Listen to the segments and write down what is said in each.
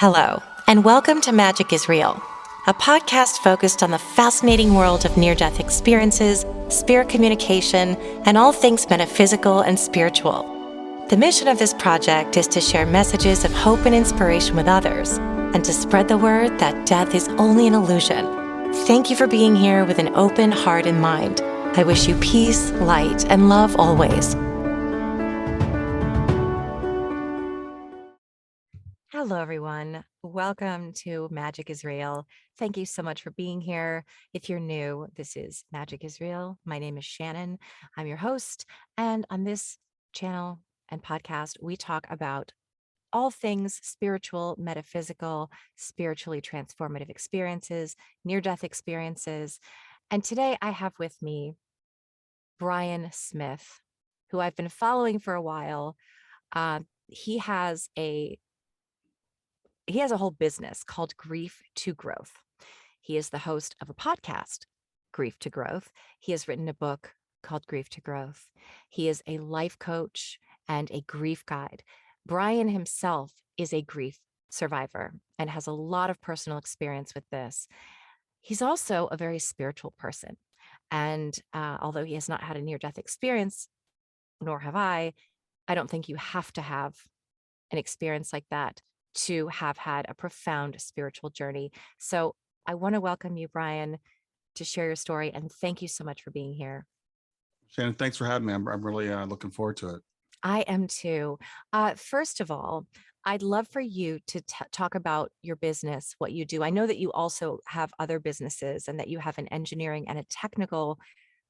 Hello, and welcome to Magic is Real, a podcast focused on the fascinating world of near-death experiences, spirit communication, and all things metaphysical and spiritual. The mission of this project is to share messages of hope and inspiration with others, and to spread the word that death is only an illusion. Thank you for being here with an open heart and mind. I wish you peace, light, and love always. Hello, everyone. Welcome to Magic is Real. Thank you so much for being here. If you're new, this is Magic is Real. My name is Shannon. I'm your host. And on this channel and podcast, we talk about all things spiritual, metaphysical, spiritually transformative experiences, near-death experiences. And today I have with me Brian Smith, who I've been following for a while. He has a whole business called Grief to Growth. He is the host of a podcast, Grief to Growth. He has written a book called Grief to Growth. He is a life coach and a grief guide. Brian himself is a grief survivor and has a lot of personal experience with this. He's also a very spiritual person. And although he has not had a near-death experience, nor have I don't think you have to have an experience like that to have had a profound spiritual journey. So I want to welcome you, Brian, to share your story. And thank you so much for being here. Shannon, thanks for having me. I'm really looking forward to it. I am too. First of all, I'd love for you to talk about your business, what you do. I know that you also have other businesses and that you have an engineering and a technical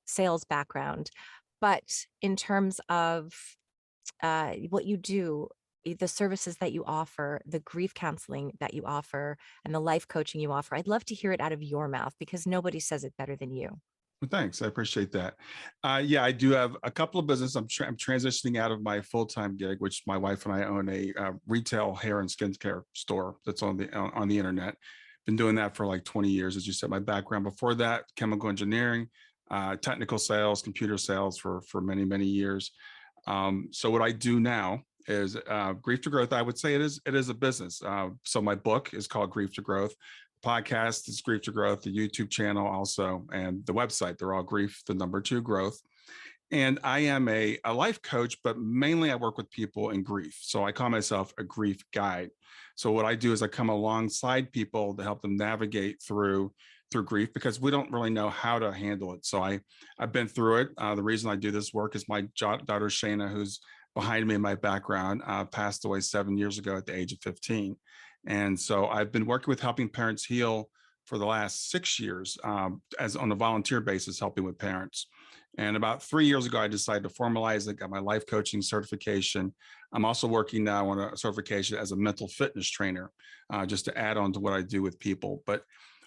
sales background. But in terms of what you do, the services that you offer, the grief counseling that you offer, and the life coaching you offer, I'd love to hear it out of your mouth because nobody says it better than you. Well, thanks. I appreciate that. Yeah, I do have a couple of businesses. I'm transitioning out of my full-time gig, which my wife and I own a retail hair and skincare store that's on the internet. Been doing that for like 20 years, as you said. My background before that, chemical engineering, technical sales, computer sales for many years. So what I do now is Grief to Growth. I would say it is a business. So my book is called Grief to Growth. Podcast is Grief to Growth, the YouTube channel also, and the website. They're all Grief, the number 2 Growth. And I am a life coach, but mainly I work with people in grief. So I call myself a grief guide. So what I do is I come alongside people to help them navigate through grief because we don't really know how to handle it. So I've been through it. The reason I do this work is my daughter Shayna, who's behind me in my background, passed away 7 years ago at the age of 15. And so I've been working with helping parents heal for the last 6 years as on a volunteer basis, helping with parents. And about 3 years ago, I decided to formalize it, got my life coaching certification. I'm also working now on a certification as a mental fitness trainer, just to add on to what I do with people. But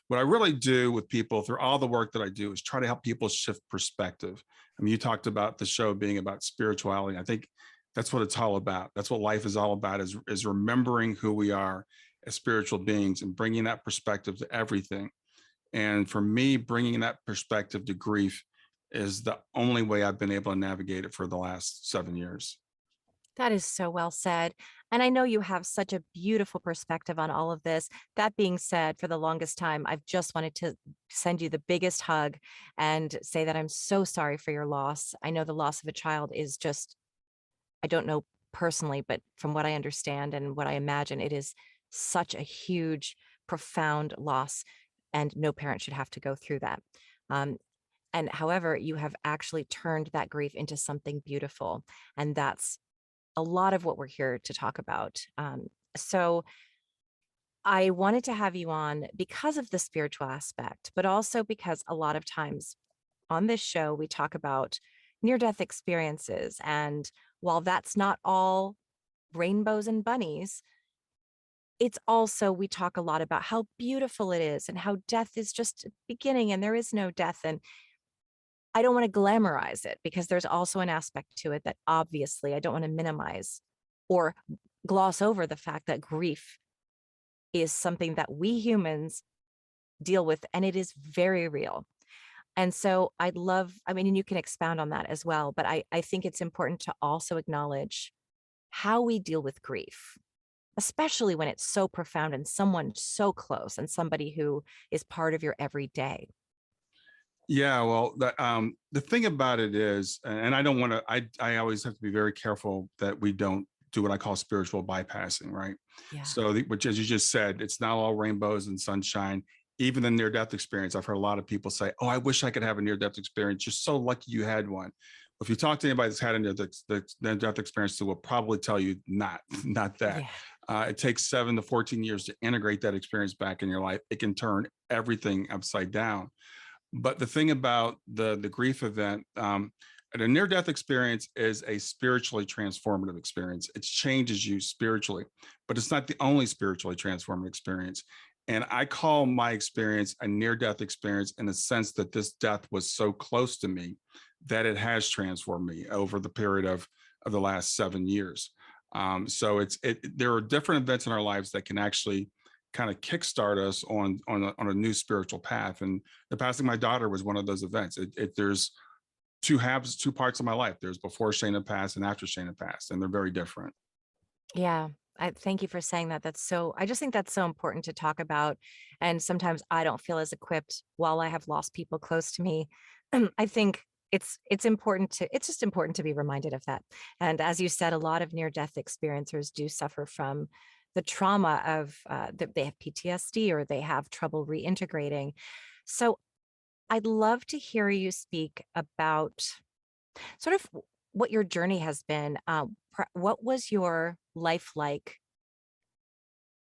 what I really do with people through all the work that I do is try to help people shift perspective. I mean, you talked about the show being about spirituality. I think that's what it's all about. That's what life is all about, is remembering who we are as spiritual beings and bringing that perspective to everything. And for me, bringing that perspective to grief is the only way I've been able to navigate it for the last 7 years. That is so well said. And I know you have such a beautiful perspective on all of this. That being said, for the longest time, I've just wanted to send you the biggest hug and say that I'm so sorry for your loss. I know the loss of a child is just, I don't know personally, but from what I understand and what I imagine, it is such a huge, profound loss, and no parent should have to go through that. Um, and however, you have actually turned that grief into something beautiful. And that's a lot of what we're here to talk about. So I wanted to have you on because of the spiritual aspect, but also because a lot of times on this show, we talk about near-death experiences. And while that's not all rainbows and bunnies, it's also, we talk a lot about how beautiful it is and how death is just a beginning and there is no death. And I don't want to glamorize it because there's also an aspect to it that obviously I don't want to minimize or gloss over the fact that grief is something that we humans deal with, and it is very real. And so I'd love, I mean, and you can expound on that as well, but I think it's important to also acknowledge how we deal with grief. especially when it's so profound and someone so close and somebody who is part of your everyday. Yeah, well, the thing about it is, and I don't want to, I always have to be very careful that we don't do what I call spiritual bypassing, right? Yeah. So, which, as you just said, it's not all rainbows and sunshine. Even the near death experience, I've heard a lot of people say, "Oh, I wish I could have a near death experience. You're so lucky you had one." If you talk to anybody that's had a near death experience, they will probably tell you not, not that. Yeah. It takes 7 to 14 years to integrate that experience back in your life. It can turn everything upside down. But the thing about the grief event, a near death experience is a spiritually transformative experience. It changes you spiritually, but it's not the only spiritually transformative experience. And I call my experience a near death experience in the sense that this death was so close to me that it has transformed me over the period of the last 7 years. So there are different events in our lives that can actually kind of kickstart us on a new spiritual path. And the passing of my daughter was one of those events. There's two halves, two parts of my life. There's before Shayna passed and after Shayna passed, and they're very different. Yeah. I thank you for saying that. I just think that's so important to talk about. And sometimes I don't feel as equipped while I have lost people close to me. I think it's just important to be reminded of that. And as you said, a lot of near death experiencers do suffer from the trauma of that they have PTSD or they have trouble reintegrating. So I'd love to hear you speak about sort of what your journey has been. What was your life like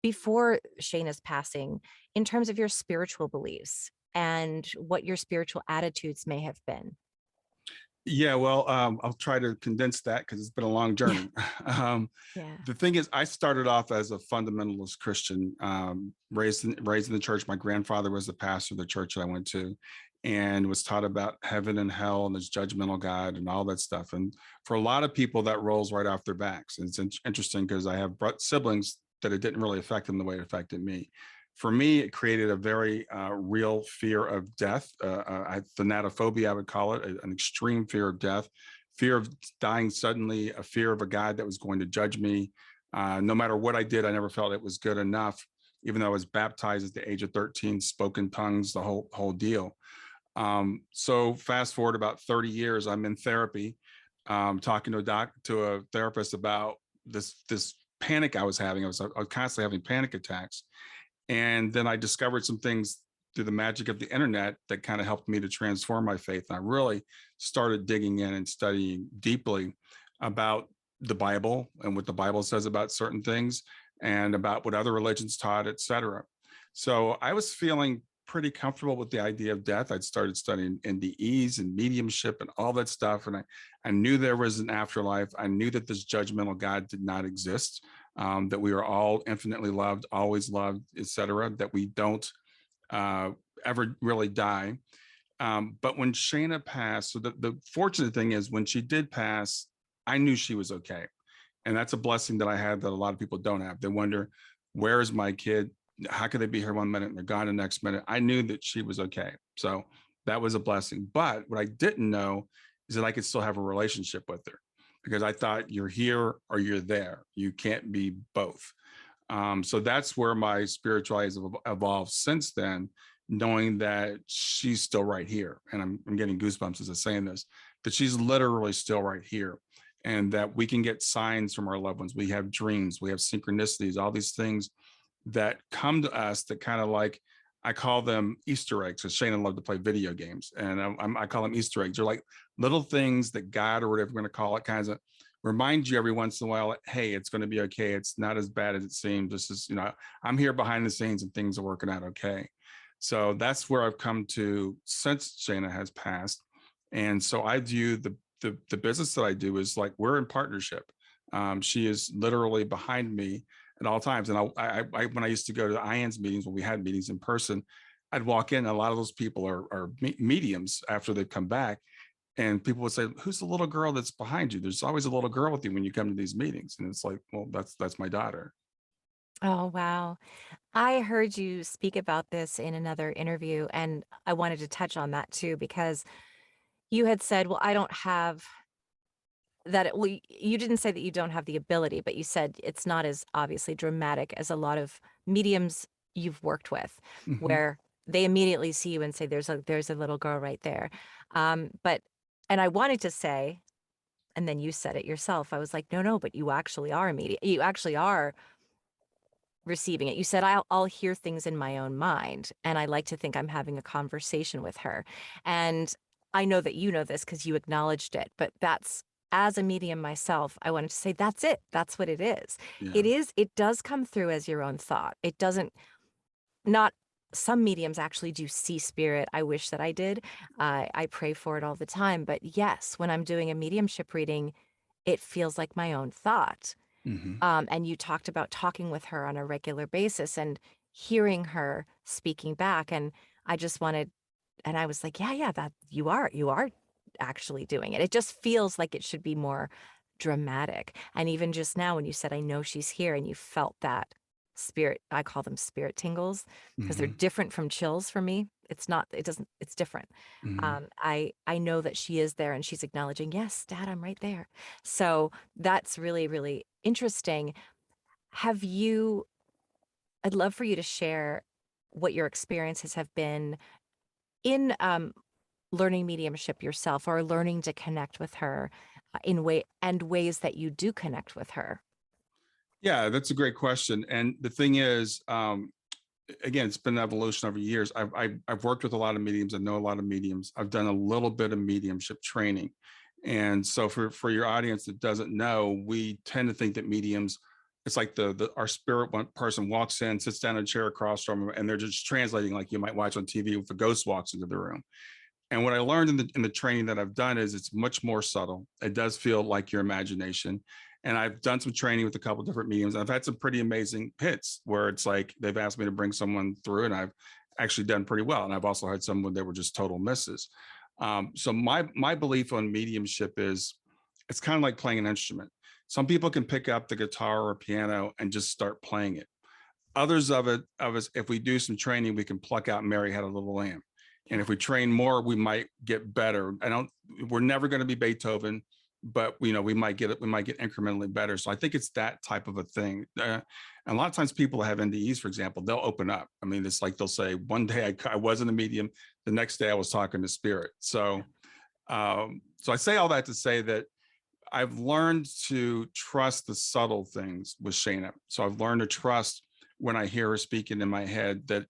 before Shayna's passing in terms of your spiritual beliefs and what your spiritual attitudes may have been? Yeah, well, I'll try to condense that because it's been a long Yeah. journey. um, Yeah. the thing is, I started off as a fundamentalist Christian, raised in the church. My grandfather was the pastor of the church that I went to, and was taught about heaven and hell and this judgmental God and all that stuff. And for a lot of people, that rolls right off their backs. And it's interesting because I have siblings that it didn't really affect them the way it affected me. For me, it created a very real fear of death, thanatophobia, I would call it, an extreme fear of death, fear of dying suddenly, a fear of a God that was going to judge me. No matter what I did, I never felt it was good enough, even though I was baptized at the age of 13, spoken tongues, the whole deal. So fast forward about 30 years, I'm in therapy, talking to a therapist about this panic I was having. I was constantly having panic attacks. And then I discovered some things through the magic of the internet that kind of helped me to transform my faith. And I really started digging in and studying deeply about the Bible and what the Bible says about certain things and about what other religions taught, et cetera. So I was feeling pretty comfortable with the idea of death. I'd started studying NDEs and mediumship and all that stuff. And I knew there was an afterlife. I knew that this judgmental God did not exist, that we are all infinitely loved, always loved, et cetera, that we don't uh, ever really die. But when Shayna passed, so the fortunate thing is when she did pass, I knew she was okay. And that's a blessing that I had that a lot of people don't have. They wonder, where is my kid? How could they be here one minute and they're gone the next minute? I knew that she was okay. So that was a blessing. But what I didn't know is that I could still have a relationship with her because I thought you're here or you're there. You can't be both. So that's where my spirituality has evolved since then, knowing that she's still right here. And I'm getting goosebumps as I'm saying this, that she's literally still right here. And that we can get signs from our loved ones. We have dreams, we have synchronicities, all these things that come to us that kind of like, I call them Easter eggs because Shane and love to play video games. And I call them Easter eggs. They're like little things that God or whatever we're going to call it kinds of remind you every once in a while, hey, it's going to be okay. It's not as bad as it seems. This is, I'm here behind the scenes and things are working out okay. So that's where I've come to since Shayna has passed. And so I view the business that I do is like we're in partnership. She is literally behind me at all times. And I when I used to go to the IANS meetings, when we had meetings in person, I'd walk in, and a lot of those people are mediums after they've come back. And people would say, "Who's the little girl that's behind you? There's always a little girl with you when you come to these meetings." And it's like, well, that's my daughter. Oh, wow. I heard you speak about this in another interview, and I wanted to touch on that too, because you had said, well, I don't have well, you didn't say that you don't have the ability, but you said it's not as obviously dramatic as a lot of mediums you've worked with, Mhm. where they immediately see you and say, there's a little girl right there. But and I wanted to say, and then you said it yourself. I was like, no, no, but you actually are a medium. You actually are receiving it. You said, I'll hear things in my own mind, and I like to think I'm having a conversation with her. And I know that you know this because you acknowledged it, but that's, as a medium myself, I wanted to say that's it. That's what it is. Yeah. It does come through as your own thought. It doesn't, not some mediums actually do see spirit. I wish that I did. I pray for it all the time. But yes, when I'm doing a mediumship reading, it feels like my own thought. Mhm. And you talked about talking with her on a regular basis and hearing her speaking back. And I just wanted, and I was like, yeah, yeah, that you are actually doing it. It just feels like it should be more dramatic. And even just now, when you said, I know she's here, and you felt that spirit, I call them spirit tingles because they're Mhm. different from chills for me. It's not, it doesn't, it's different. Mhm. I know that she is there and she's acknowledging, yes, Dad, I'm right there. So that's really, really interesting. Have you, I'd love for you to share what your experiences have been in learning mediumship yourself, or learning to connect with her in ways that you do connect with her. Yeah, that's a great question. And the thing is, again, it's been an evolution over years. I've worked with a lot of mediums. I know a lot of mediums. I've done a little bit of mediumship training, and so for your audience that doesn't know, we tend to think that mediums, it's like the our spirit one person walks in, sits down in a chair across from them, and they're just translating like you might watch on TV if a ghost walks into the room. And what I learned in the training that I've done is it's much more subtle. It does feel like your imagination. And I've done some training with a couple different mediums. I've had some pretty amazing hits where it's like they've asked me to bring someone through, and I've actually done pretty well. And I've also had some when they were just total misses. So my belief on mediumship is it's kind of like playing an instrument. Some people can pick up the guitar or piano and just start playing it. Others of us, if we do some training, we can pluck out Mary Had a Little Lamb. And Yeah. if we train more, we might get better. We're never going to be Beethoven, but we might get it. We might get incrementally better. So I think it's that type of a thing. And a lot of times people that have NDEs, for example, they'll open up. I mean, it's like they'll say, one day I wasn't a medium. The next day I was talking to spirit. So I say all that to say that I've learned to trust the subtle things with Shayna. So I've learned to trust when I hear her speaking in my head that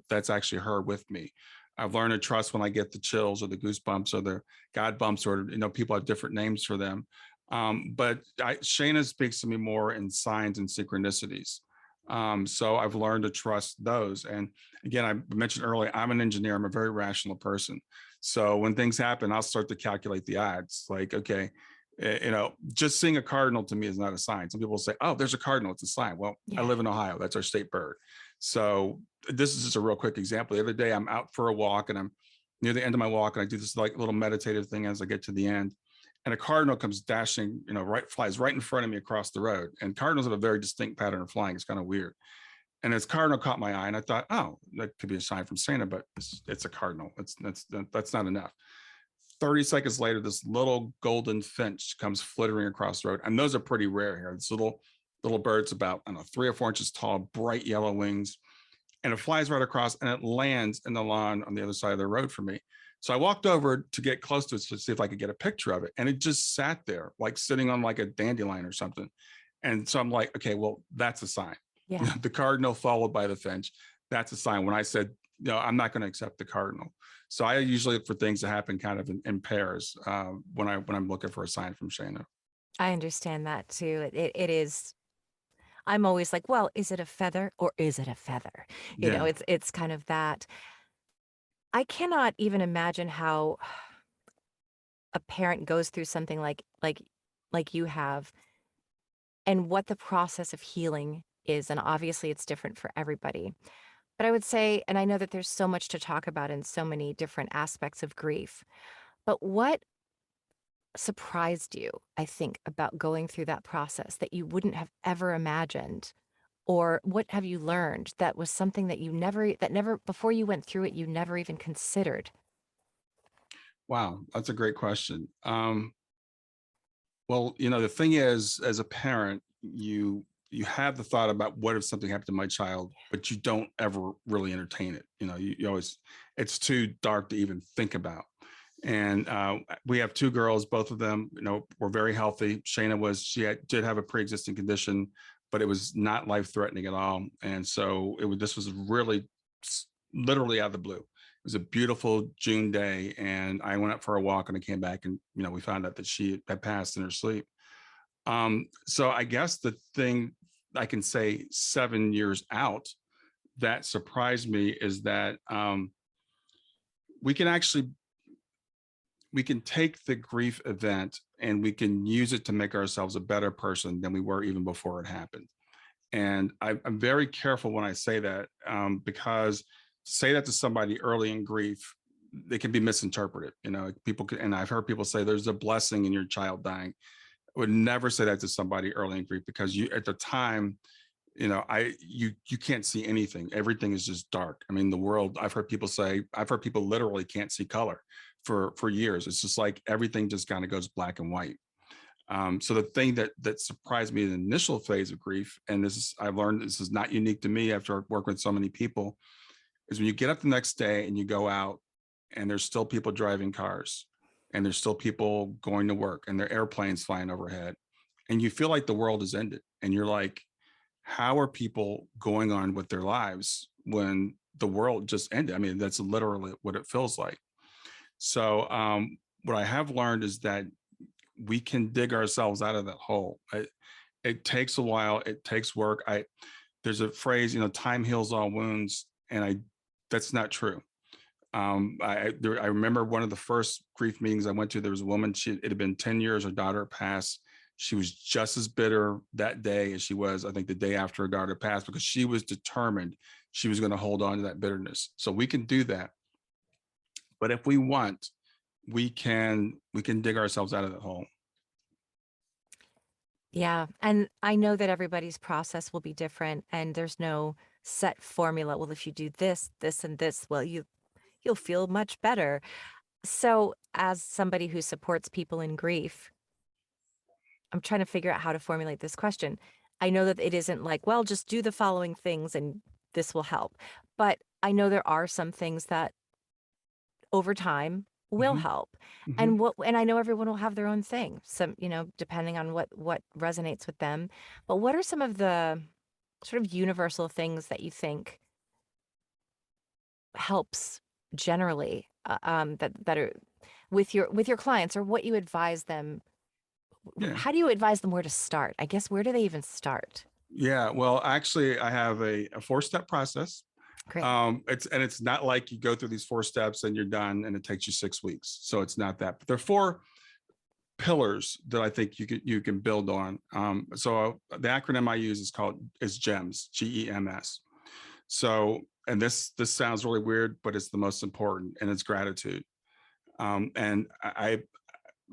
that's actually her with me. I've learned to trust when I get the chills or the goosebumps or the God bumps, or people have different names for them. But Shayna speaks to me more in signs and synchronicities. So I've learned to trust those. And again, I mentioned earlier, I'm an engineer. I'm a very rational person. So when things happen, I'll start to calculate the odds. Like, okay, just seeing a cardinal to me is not a sign. Some people say, oh, there's a cardinal, it's a sign. Well, I Yeah. live in Ohio, that's our state bird. So this is just a real quick example. The other day I'm out for a walk and I'm near the end of my walk, and I do this like little meditative thing as I get to the end, and a cardinal comes dashing, flies right in front of me across the road. And cardinals have a very distinct pattern of flying. It's kind of weird. And this cardinal caught my eye, and I thought, oh, that could be a sign from Santa, but it's a cardinal. That's not enough. 30 seconds later, this little golden finch comes flittering across the road. And those are pretty rare here. This little bird's about, I don't know, 3 or 4 inches tall, bright yellow wings. And it flies right across and it lands in the lawn on the other side of the road for me. So I walked over to get close to it to see if I could get a picture of it. And it just sat there, like sitting on like a dandelion or something. And so I'm like, okay, well, that's a sign. Yeah. The cardinal followed by the finch. That's a sign. When I said, I'm not going to accept the cardinal. So I usually look for things to happen kind of in pairs when I'm looking for a sign from Shayna. I understand that too. It is, I'm always like, well, is it a feather or is it a feather? Yeah. It's kind of that. I cannot even imagine how a parent goes through something like you have, and what the process of healing is. And obviously it's different for everybody. But I would say, and I know that there's so much to talk about in so many different aspects of grief, but what surprised you, I think, about going through that process that you wouldn't have ever imagined? Or what have you learned that was something that never, before you went through it, you never even considered? Wow, that's a great question. Well, the thing is, as a parent, you have the thought about what if something happened to my child, but you don't ever really entertain it. You always, it's too dark to even think about. And we have two girls, both of them, were very healthy. Shayna did have a pre-existing condition, but it was not life-threatening at all. And so this was really literally out of the blue. It was a beautiful June day, and I went up for a walk, and I came back, and we found out that she had passed in her sleep. So I guess the thing I can say 7 years out that surprised me is that we can actually we can take the grief event and we can use it to make ourselves a better person than we were even before it happened. And I'm very careful when I say that, because say that to somebody early in grief, they can be misinterpreted. People can, and I've heard people say there's a blessing in your child dying. I would never say that to somebody early in grief, because you at the time, you can't see anything. Everything is just dark. I mean, the world, I've heard people literally can't see color for years. It's just like everything just kind of goes black and white. So the thing that surprised me in the initial phase of grief, and I've learned this is not unique to me after working with so many people, is when you get up the next day and you go out and there's still people driving cars, and there's still people going to work, and there are airplanes flying overhead, and you feel like the world has ended. And you're like, how are people going on with their lives when the world just ended? I mean, that's literally what it feels like. So what I have learned is that we can dig ourselves out of that hole. It takes a while. It takes work. There's a phrase, time heals all wounds, and that's not true. I remember one of the first grief meetings I went to. There was a woman. It had been 10 years. Her daughter passed. She was just as bitter that day as she was, I think, the day after her daughter passed, because she was determined she was going to hold on to that bitterness. So we can do that, but if we want, we can dig ourselves out of that hole. Yeah. And I know that everybody's process will be different and there's no set formula. Well, if you do this, this, and this, well, you'll feel much better. So as somebody who supports people in grief, I'm trying to figure out how to formulate this question. I know that it isn't like, well, just do the following things and this will help. But I know there are some things that over time will Mm-hmm, help. mm-hmm. And I know everyone will have their own thing. Some, depending on what resonates with them. But what are some of the sort of universal things that you think helps generally, that are with your clients, or what you advise them? Yeah. How do you advise them where to start? I guess, where do they even start? Yeah. Well, actually, I have a 4-step process. Great. It's not like you go through these 4 steps and you're done and it takes you 6 weeks. So it's not that. But there are 4 pillars that I think you can build on. So the acronym I use is GEMS, GEMS. So, and this sounds really weird, but it's the most important, and it's gratitude. And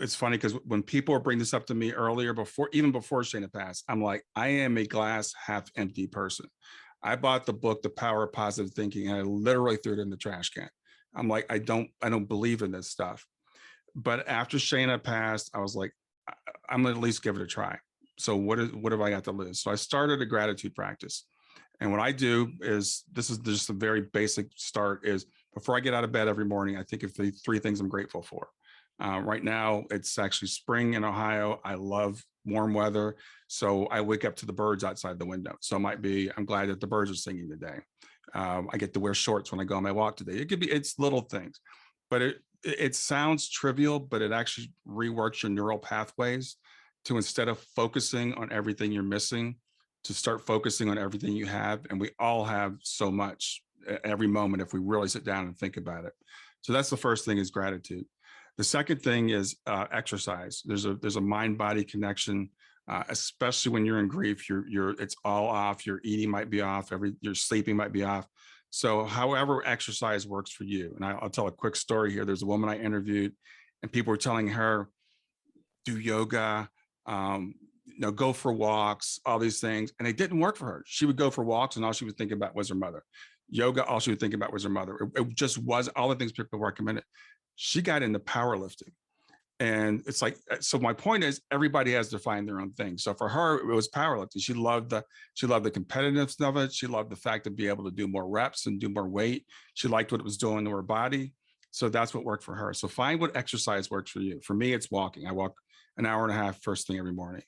it's funny because when people bring this up to me earlier, even before Shayna passed, I'm like, I am a glass half empty person. I bought the book, The Power of Positive Thinking, and I literally threw it in the trash can. I'm like, I don't believe in this stuff. But after Shayna passed, I was like, I'm gonna at least give it a try. So what have I got to lose? So I started a gratitude practice. And what I do is, this is just a very basic start, is before I get out of bed every morning, I think of the 3 things I'm grateful for. Right now, it's actually spring in Ohio. I love warm weather. So I wake up to the birds outside the window. So it might be, I'm glad that the birds are singing today. I get to wear shorts when I go on my walk today. It's little things, but it sounds trivial, but it actually reworks your neural pathways to, instead of focusing on everything you're missing, to start focusing on everything you have. And we all have so much every moment if we really sit down and think about it. So that's the first thing, is gratitude. The second thing is exercise. There's a mind body connection, especially when you're in grief. It's all off. Your eating might be off. Your sleeping might be off. So however exercise works for you. And I'll tell a quick story here. There's a woman I interviewed, and people were telling her, do yoga, go for walks, all these things. And it didn't work for her. She would go for walks and all she was thinking about was her mother. Yoga, all she was thinking about was her mother. It just was all the things people recommended. She got into powerlifting. And it's like, so my point is everybody has to find their own thing. So for her, it was powerlifting. She loved the competitiveness of it. She loved the fact to be able to do more reps and do more weight. She liked what it was doing to her body. So that's what worked for her. So find what exercise works for you. For me, it's walking. I walk an hour and a half first thing every morning.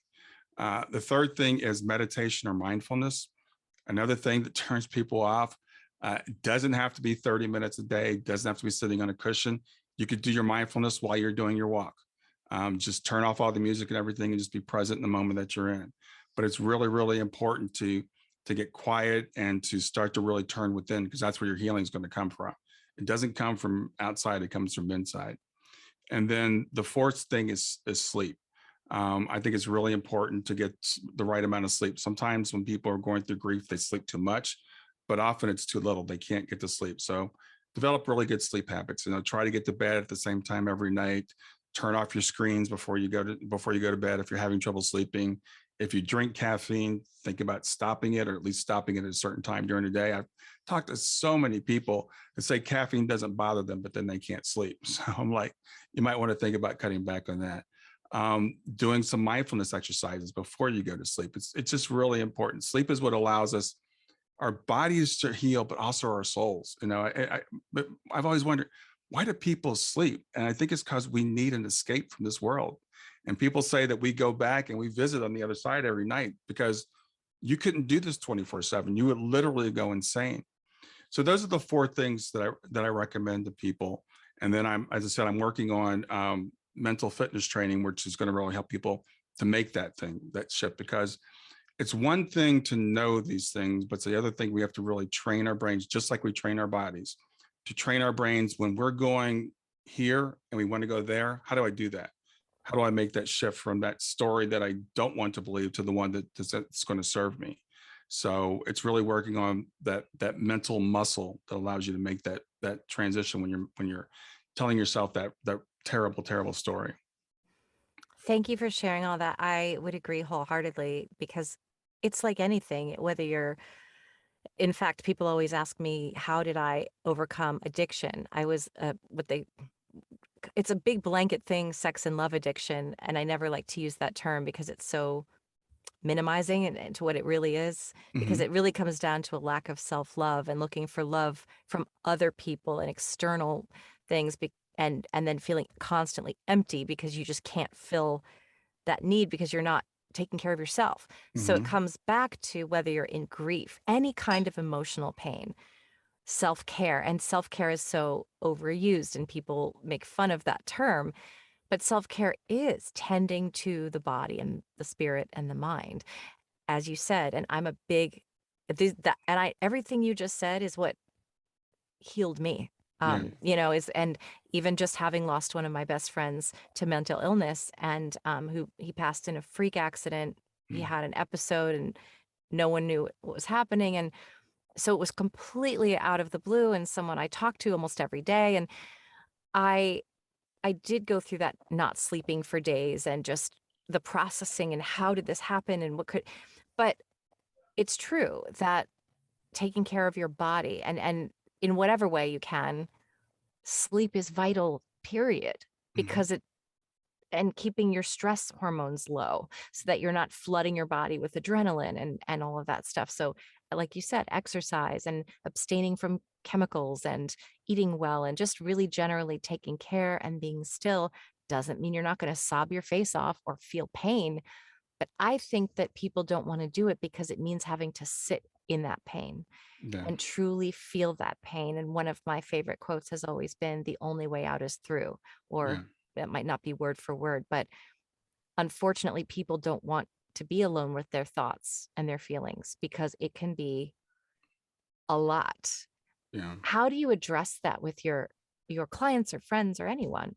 The third thing is meditation or mindfulness. Another thing that turns people off. It doesn't have to be 30 minutes a day. Doesn't have to be sitting on a cushion. You could do your mindfulness while you're doing your walk. Just turn off all the music and everything and just be present in the moment that you're in. But it's really, really important to get quiet and to start to really turn within, because that's where your healing is going to come from. It doesn't come from outside, it comes from inside. And then the fourth thing is sleep. I think it's really important to get the right amount of sleep. Sometimes when people are going through grief, they sleep too much, but often it's too little. They can't get to sleep. So develop really good sleep habits. Try to get to bed at the same time every night. Turn off your screens before you go to bed if you're having trouble sleeping. If you drink caffeine, think about stopping it, or at least stopping it at a certain time during the day. I've talked to so many people that say caffeine doesn't bother them, but then they can't sleep. So I'm like, you might want to think about cutting back on that. Doing some mindfulness exercises before you go to sleep. It's just really important. Sleep is what allows us, our bodies to heal, but also our souls. But I've always wondered, why do people sleep? And I think it's because we need an escape from this world. And people say that we go back and we visit on the other side every night, because you couldn't do this 24/7. You would literally go insane. So those are the four things that I recommend to people. And then as I said, I'm working on mental fitness training, which is going to really help people to make that shift, because it's one thing to know these things, but it's the other thing, we have to really train our brains, just like we train our bodies, to train our brains when we're going here and we want to go there. How do I do that? How do I make that shift from that story that I don't want to believe to the one that's going to serve me? So it's really working on that mental muscle that allows you to make that transition when you're telling yourself that terrible, terrible story. Thank you for sharing all that. I would agree wholeheartedly, because it's like anything, whether you're, in fact, people always ask me, how did I overcome addiction? I was it's a big blanket thing, sex and love addiction. And I never like to use that term because it's so minimizing and to what it really is, because Hmm. it really comes down to a lack of self-love and looking for love from other people and external things, and then feeling constantly empty because you just can't fill that need because you're not taking care of yourself. So it Hmm. comes back to whether you're in grief, any kind of emotional pain, self-care. And self-care is so overused and people make fun of that term, but self-care is tending to the body and the spirit and the mind, as you said. And I'm a big and I everything you just said is what healed me. Yeah. Is, and even just having lost one of my best friends to mental illness, and who he passed in a freak accident. He Mm. had an episode and no one knew what was happening. And so it was completely out of the blue, and someone I talked to almost every day. And I I did go through that, not sleeping for days and just the processing and how did this happen and what could, but it's true that taking care of your body and in whatever way you can, sleep is vital, period, Mhm. because it and keeping your stress hormones low so that you're not flooding your body with adrenaline and all of that stuff. So, like you said, exercise and abstaining from chemicals and eating well and just really generally taking care and being still doesn't mean you're not going to sob your face off or feel pain. But I think that people don't want to do it because it means having to sit in that pain Yeah. and truly feel that pain. And one of my favorite quotes has always been, the only way out is through, or Yeah. that might not be word for word, but unfortunately, people don't want to be alone with their thoughts and their feelings because it can be a lot. Yeah. How do you address that with your clients or friends or anyone?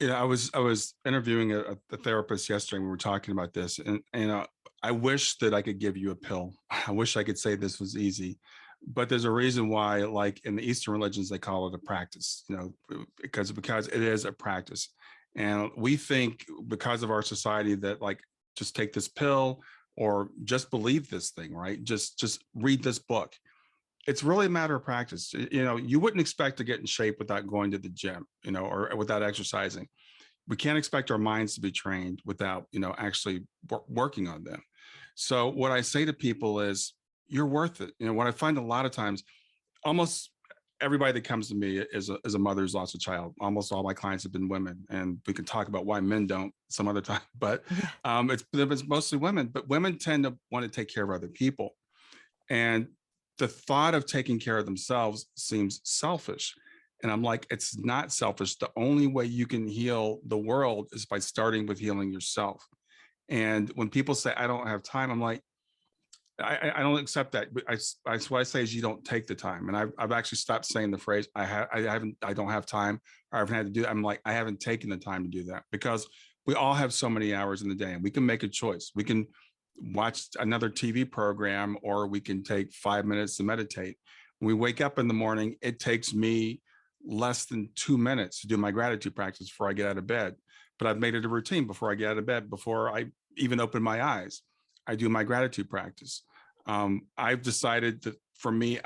I was interviewing a therapist yesterday. And we were talking about this, and I wish that I could give you a pill. I wish I could say this was easy, but there's a reason why. Like in the Eastern religions, they call it a practice. Because it is a practice, and we think because of our society that like just take this pill or just believe this thing, right? Just read this book. It's really a matter of practice. You wouldn't expect to get in shape without going to the gym, or without exercising. we can't expect our minds to be trained without, actually working on them. So what I say to people is, you're worth it. What I find a lot of times, almost everybody that comes to me is a mother who's lost a child. Almost all my clients have been women, and we can talk about why men don't some other time. But Yeah. it's mostly women. But women tend to want to take care of other people, and the thought of taking care of themselves seems selfish. And I'm like, it's not selfish. The only way you can heal the world is by starting with healing yourself. And when people say, I don't have time, I'm like, I don't accept that. But what I say is, you don't take the time. And I've actually stopped saying the phrase, I don't have time, or I haven't had to do that. I'm like, I haven't taken the time to do that, because we all have so many hours in the day, and we can make a choice. We can watch another TV program, or we can take 5 minutes to meditate. When we wake up in the morning, it takes me less than 2 minutes to do my gratitude practice before I get out of bed. But I've made it a routine. Before I get out of bed, before I even open my eyes, I do my gratitude practice. I've decided that for me,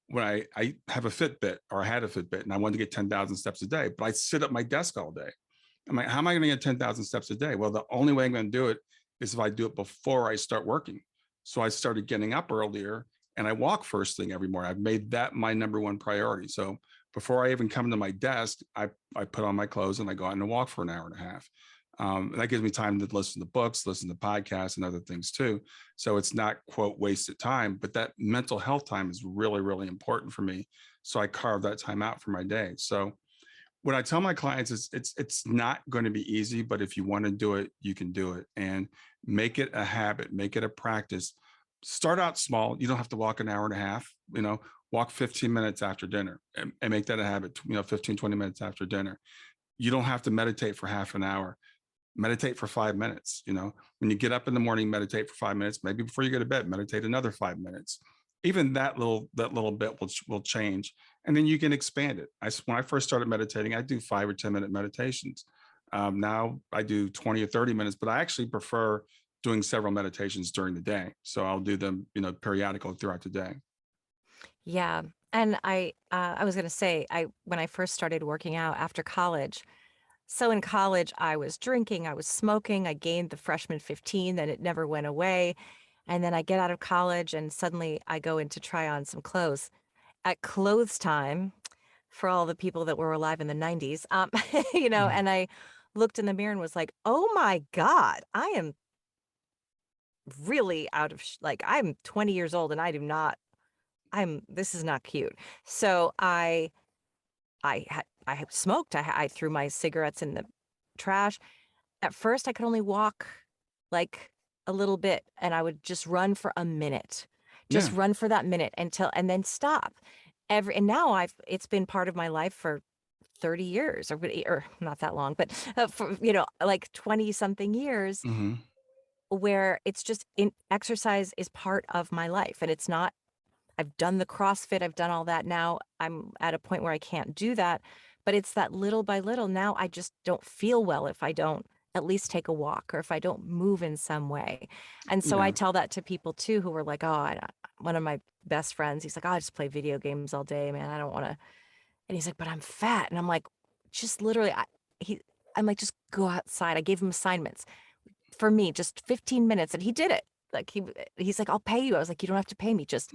when I have a Fitbit, or I had a Fitbit, and I wanted to get 10,000 steps a day, but I sit at my desk all day. I'm like, how am I going to get 10,000 steps a day? Well, the only way I'm going to do it is if I do it before I start working. So I started getting up earlier, and I walk first thing every morning. I've made that my number one priority. So before I even come to my desk, I put on my clothes and I go out and walk for an hour and a half. And that gives me time to listen to books, listen to podcasts, and other things too. So it's not, quote, wasted time, but that mental health time is really, really important for me. So I carve that time out for my day. So what I tell my clients is, it's not going to be easy, but if you want to do it, you can do it, and make it a habit, make it a practice. Start out small. You don't have to walk an hour and a half, walk 15 minutes after dinner, and make that a habit, 15, 20 minutes after dinner. You don't have to meditate for half an hour. Meditate for 5 minutes. When you get up in the morning, meditate for 5 minutes. Maybe before you go to bed, meditate another 5 minutes. Even that little bit will change, and then you can expand it. When I first started meditating, I do 5 or 10 minute meditations. Now I do 20 or 30 minutes, but I actually prefer doing several meditations during the day. So I'll do them, periodically throughout the day. Yeah. And I was going to say, when I first started working out after college, so in college, I was drinking, I was smoking, I gained the freshman 15, then it never went away. And then I get out of college and suddenly I go in to try on some clothes. At clothes time, for all the people that were alive in the 90s, Mhm. and I looked in the mirror and was like, oh my God, I am really out of, like, I'm 20 years old and this is not cute. So I had smoked. I threw my cigarettes in the trash. At first, I could only walk like a little bit, and I would just run for a minute, just Yeah, run for that minute and then stop. And now it's been part of my life for 30 years, or not that long, but for, like 20 something years, hmm, where it's just exercise is part of my life. And it's not, I've done the CrossFit, I've done all that. Now I'm at a point where I can't do that, but it's that little by little. Now I just don't feel well if I don't at least take a walk, or if I don't move in some way. And so I yeah, tell that to people too who are like, oh, one of my best friends, he's like, oh, I just play video games all day, man. I don't want to. And he's like, but I'm fat. And I'm like, just literally, he, I'm like, just go outside. I gave him assignments for me, just 15 minutes, and he did it. Like he's like, I'll pay you. I was like, you don't have to pay me. Just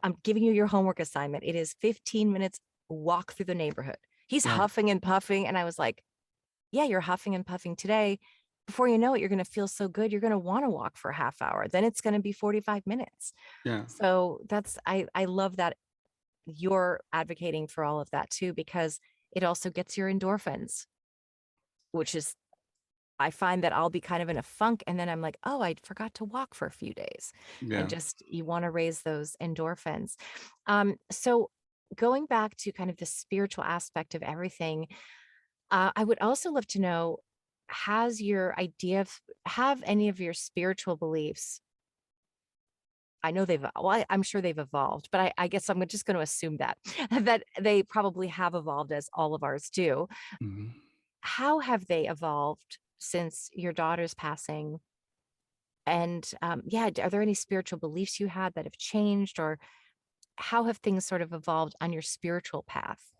I'm giving you your homework assignment. It is 15 minutes walk through the neighborhood. He's right, huffing and puffing. And I was like, yeah, you're huffing and puffing today. Before you know it, you're going to feel so good. You're going to want to walk for a half hour. Then it's going to be 45 minutes. yeah, So I love that you're advocating for all of that too, because it also gets your endorphins, which is, I find that I'll be kind of in a funk and then I'm like, oh, I forgot to walk for a few days. And yeah. just, you want to raise those endorphins. So going back to kind of the spiritual aspect of everything, I would also love to know, have any of your spiritual beliefs, I know I'm sure they've evolved, but I guess I'm just going to assume that, that they probably have evolved as all of ours do. Mhm. How have they evolved since your daughter's passing? And yeah, are there any spiritual beliefs you had that have changed, or how have things sort of evolved on your spiritual path?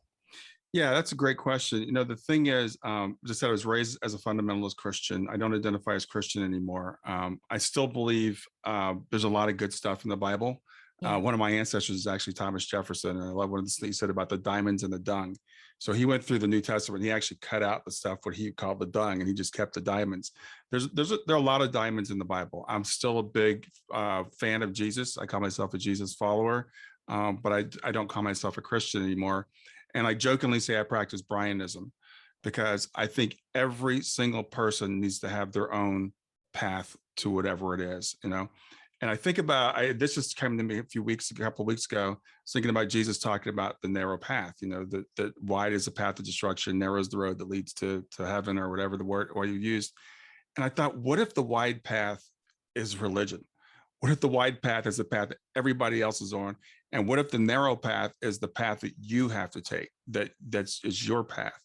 Yeah, that's a great question. The thing is, just said I was raised as a fundamentalist Christian. I don't identify as Christian anymore. I still believe there's a lot of good stuff in the Bible. Yeah. One of my ancestors is actually Thomas Jefferson, and I love what he said about the diamonds and the dung. So he went through the New Testament. He actually cut out the stuff what he called the dung, and he just kept the diamonds. There are a lot of diamonds in the Bible. I'm still a big fan of Jesus. I call myself a Jesus follower, but I don't call myself a Christian anymore. And I jokingly say I practice Brianism because I think every single person needs to have their own path to whatever it is. And I think about this just came to me a couple of weeks ago. I was thinking about Jesus talking about the narrow path. That wide is the path of destruction, narrow is the road that leads to heaven, or whatever the word or you used. And I thought, what if the wide path is religion? What if the wide path is the path that everybody else is on? And what if the narrow path is the path that you have to take, is your path?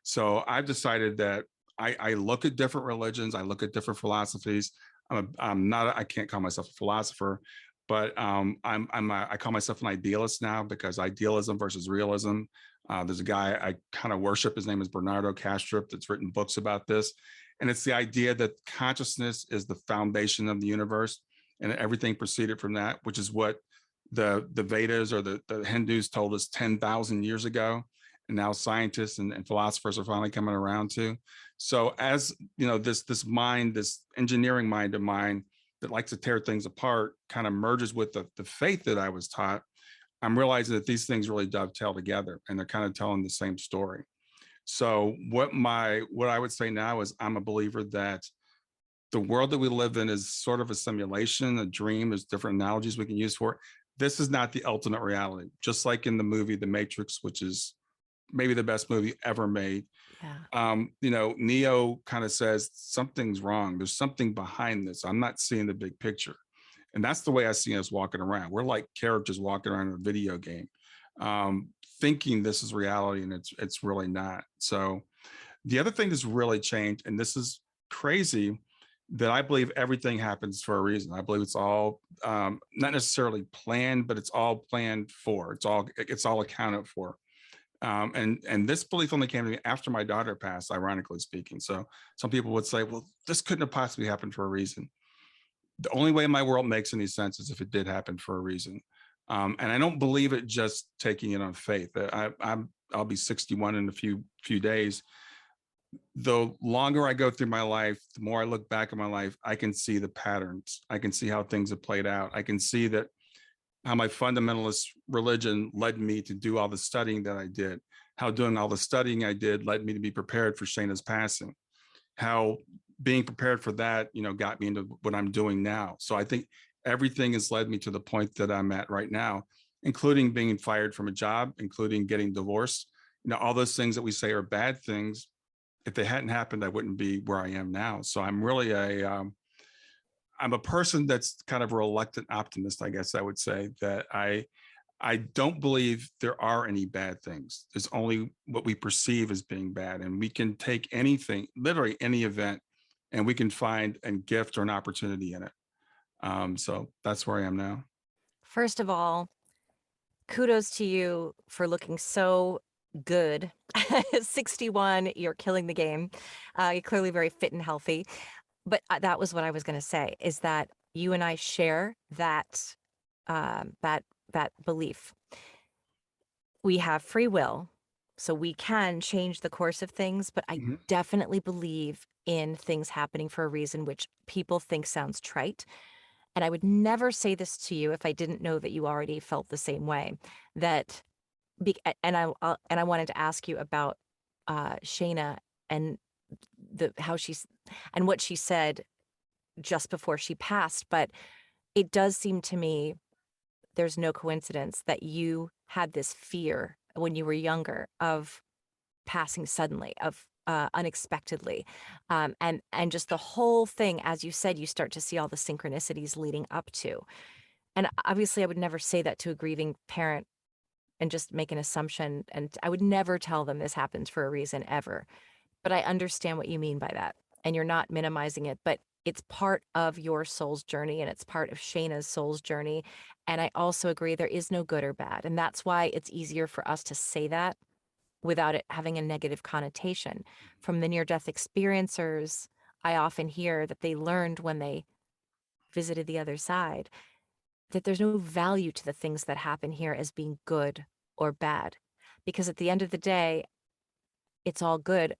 So I've decided that I look at different religions, I look at different philosophies. I can't call myself a philosopher, but I call myself an idealist now, because idealism versus realism. There's a guy I kind of worship. His name is Bernardo Kastrup, that's written books about this. And it's the idea that consciousness is the foundation of the universe, and everything proceeded from that, which is what the Vedas or the Hindus told us 10,000 years ago. And now scientists and philosophers are finally coming around to. So as this mind, this engineering mind of mine that likes to tear things apart, kind of merges with the faith that I was taught. I'm realizing that these things really dovetail together, and they're kind of telling the same story. So what I would say now is, I'm a believer that the world that we live in is sort of a simulation, a dream. There's different analogies we can use for it. This is not the ultimate reality. Just like in the movie The Matrix, which is maybe the best movie ever made. Yeah. Neo kind of says something's wrong. There's something behind this. I'm not seeing the big picture. And that's the way I see us walking around. We're like characters walking around in a video game, thinking this is reality, and it's really not. So the other thing that's really changed, and this is crazy, that I believe everything happens for a reason. I believe it's all not necessarily planned, but it's all planned for. It's all accounted for. And this belief only came to me after my daughter passed, ironically speaking. So some people would say, well, this couldn't have possibly happened for a reason. The only way my world makes any sense is if it did happen for a reason. And I don't believe it just taking it on faith. I'll be 61 in a few days. The longer I go through my life, the more I look back at my life, I can see the patterns. I can see how things have played out. I can see that how my fundamentalist religion led me to do all the studying that I did, how doing all the studying I did led me to be prepared for Shayna's passing, how being prepared for that, got me into what I'm doing now. So I think everything has led me to the point that I'm at right now, including being fired from a job, including getting divorced. All those things that we say are bad things, if they hadn't happened, I wouldn't be where I am now. So I'm really I'm a person that's kind of a reluctant optimist, I guess I would say, that I don't believe there are any bad things. There's only what we perceive as being bad. And we can take anything, literally any event, and we can find a gift or an opportunity in it. So that's where I am now. First of all, kudos to you for looking so good. 61, you're killing the game. You're clearly very fit and healthy. But that was what I was going to say, is that you and I share that belief. We have free will, so we can change the course of things, but I Mhm. definitely believe in things happening for a reason, which people think sounds trite. And I would never say this to you if I didn't know that you already felt the same way. That and I wanted to ask you about Shayna and the how she's and what she said just before she passed. But it does seem to me there's no coincidence that you had this fear when you were younger of passing suddenly, of unexpectedly, and just the whole thing. As you said, you start to see all the synchronicities leading up to. And obviously, I would never say that to a grieving parent and just make an assumption. And I would never tell them this happens for a reason ever. But I understand what you mean by that. And you're not minimizing it, but it's part of your soul's journey and it's part of Shayna's soul's journey. And I also agree there is no good or bad. And that's why it's easier for us to say that without it having a negative connotation. From the near-death experiencers, I often hear that they learned when they visited the other side that there's no value to the things that happen here as being good or bad. Because at the end of the day, it's all good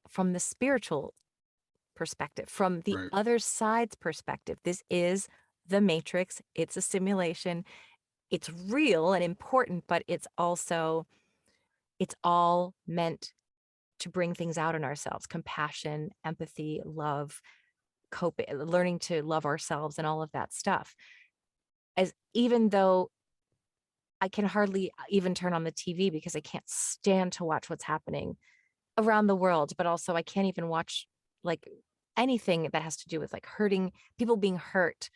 from the spiritual perspective, from the Right. other side's perspective. This is the matrix, it's a simulation, it's real and important, but it's also, it's all meant to bring things out in ourselves: compassion, empathy, love, coping, learning to love ourselves, and all of that stuff. As even though I can hardly even turn on the TV because I can't stand to watch what's happening around the world, but also I can't even watch like anything that has to do with like hurting people, being hurt.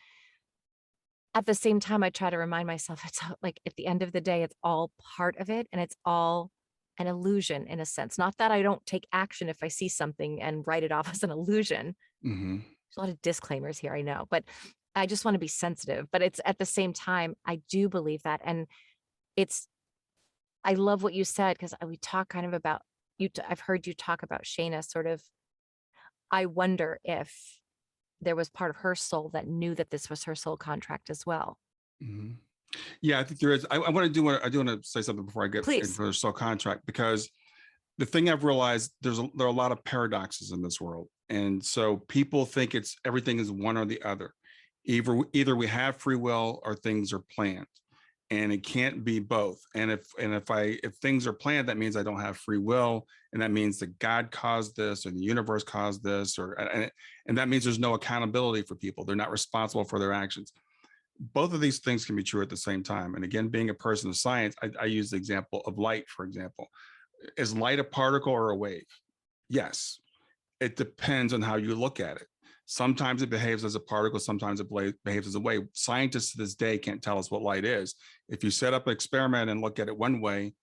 At the same time, I try to remind myself like at the end of the day, it's all part of it and it's all an illusion in a sense. Not that I don't take action if I see something and write it off as an illusion. Hmm. There's a lot of disclaimers here, I know, but I just want to be sensitive. But it's at the same time, I do believe that. And it's, I love what you said because we talk kind of about you. I've heard you talk about Shayna sort of. I wonder if there was part of her soul that knew that this was her soul contract as well. Hmm. Yeah, I think there is. I do want to say something before I get Please. into the soul contract, because the thing I've realized, there are a lot of paradoxes in this world, and so people think it's everything is one or the other. Either we have free will or things are planned, and it can't be both. And if things are planned, that means I don't have free will, and that means that God caused this or the universe caused this, and that means there's no accountability for people. They're not responsible for their actions. Both of these things can be true at the same time. And again, being a person of science, I use the example of light, for example. Is light a particle or a wave? Yes. It depends on how you look at it. Sometimes it behaves as a particle, sometimes it behaves as a wave. Scientists to this day can't tell us what light is. If you set up an experiment and look at it one way,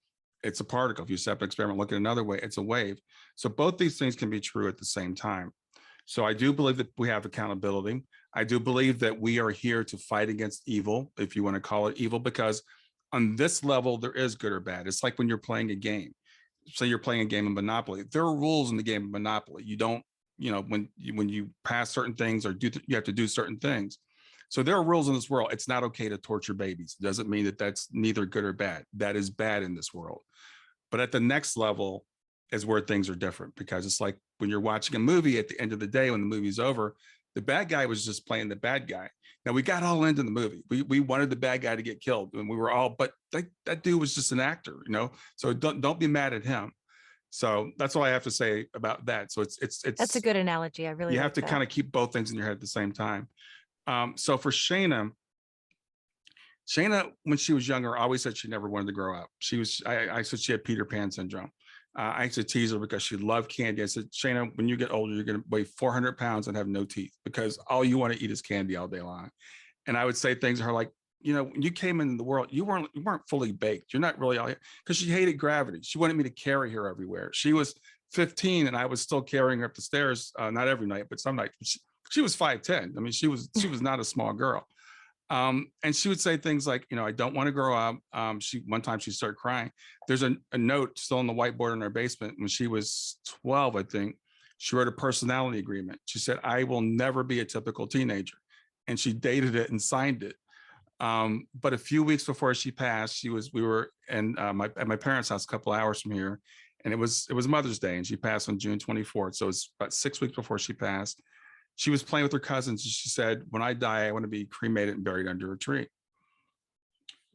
it's a particle. If you set up an experiment, look at another way, it's a wave. So both these things can be true at the same time. So I do believe that we have accountability. I do believe that we are here to fight against evil, if you want to call it evil, because on this level, there is good or bad. It's like when you're playing a game. Say you're playing a game of Monopoly. There are rules in the game of Monopoly. You don't, when you pass certain things or you have to do certain things. So there are rules in this world. It's not okay to torture babies. It doesn't mean that that's neither good or bad. That is bad in this world. But at the next level is where things are different, because it's like when you're watching a movie, at the end of the day, when the movie's over, the bad guy was just playing the bad guy. Now we got all into the movie. We wanted the bad guy to get killed, and we were all, but that dude was just an actor, So don't be mad at him. So that's all I have to say about that. So That's a it's good analogy. I really you have like to that. kind of keep both things in your head at the same time. So for Shayna, when she was younger, always said she never wanted to grow up. I said she had Peter Pan syndrome. I used to tease her because she loved candy. I said, Shayna, when you get older, you're going to weigh 400 pounds and have no teeth because all you want to eat is candy all day long. And I would say things to her like, when you came into the world, you weren't fully baked. You're not really all, because she hated gravity. She wanted me to carry her everywhere. She was 15 and I was still carrying her up the stairs, not every night, but some nights. She was 5'10". I mean, she was not a small girl. And she would say things like, I don't want to grow up. One time she started crying. There's a note still on the whiteboard in our basement. When she was 12, I think, she wrote a personality agreement. She said, I will never be a typical teenager. And she dated it and signed it. But a few weeks before she passed, we were at my parents' house a couple of hours from here. And it was Mother's Day, and she passed on June 24th. So it's about 6 weeks before she passed. She was playing with her cousins, and she said, when I die, I want to be cremated and buried under a tree.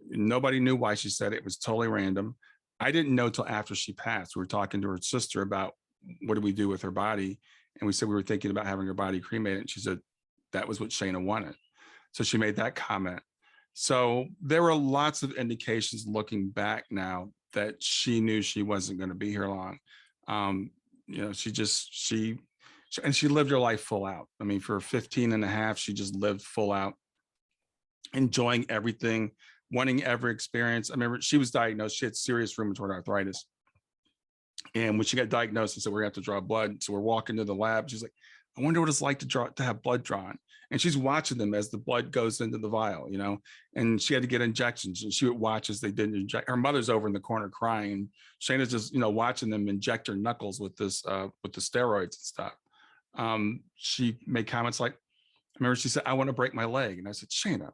Nobody knew why she said it. It was totally random. I didn't know till after she passed. We were talking to her sister about what do we do with her body. And we said we were thinking about having her body cremated. And she said that was what Shayna wanted. So she made that comment. So there were lots of indications looking back now that she knew she wasn't going to be here long. She lived her life full out. I mean, for 15 and a half, she just lived full out, enjoying everything, wanting every experience. I remember she was diagnosed, she had serious rheumatoid arthritis. And when she got diagnosed, they said, we're going to have to draw blood. So we're walking to the lab. She's like, I wonder what it's like to have blood drawn. And she's watching them as the blood goes into the vial, you know, and she had to get injections and she would watch as they didn't inject. Her mother's over in the corner crying. And Shayna's just, you know, watching them inject her knuckles with with the steroids and stuff. She made comments like, I remember she said, I want to break my leg. And I said, Shayna,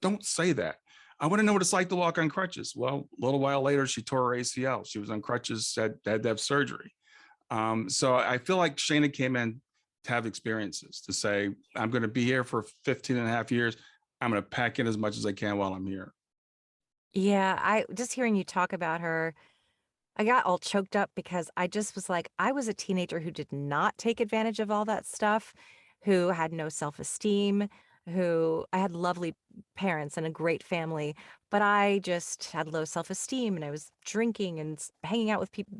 don't say that. I want to know what it's like to walk on crutches. Well, a little while later, she tore her ACL. She was on crutches, had to have surgery. So I feel like Shayna came in to have experiences, to say, I'm going to be here for 15 and a half years. I'm going to pack in as much as I can while I'm here. Yeah, I just hearing you talk about her, I got all choked up because I just was like, I was a teenager who did not take advantage of all that stuff, who had no self-esteem, who I had lovely parents and a great family, but I just had low self-esteem and I was drinking and hanging out with people,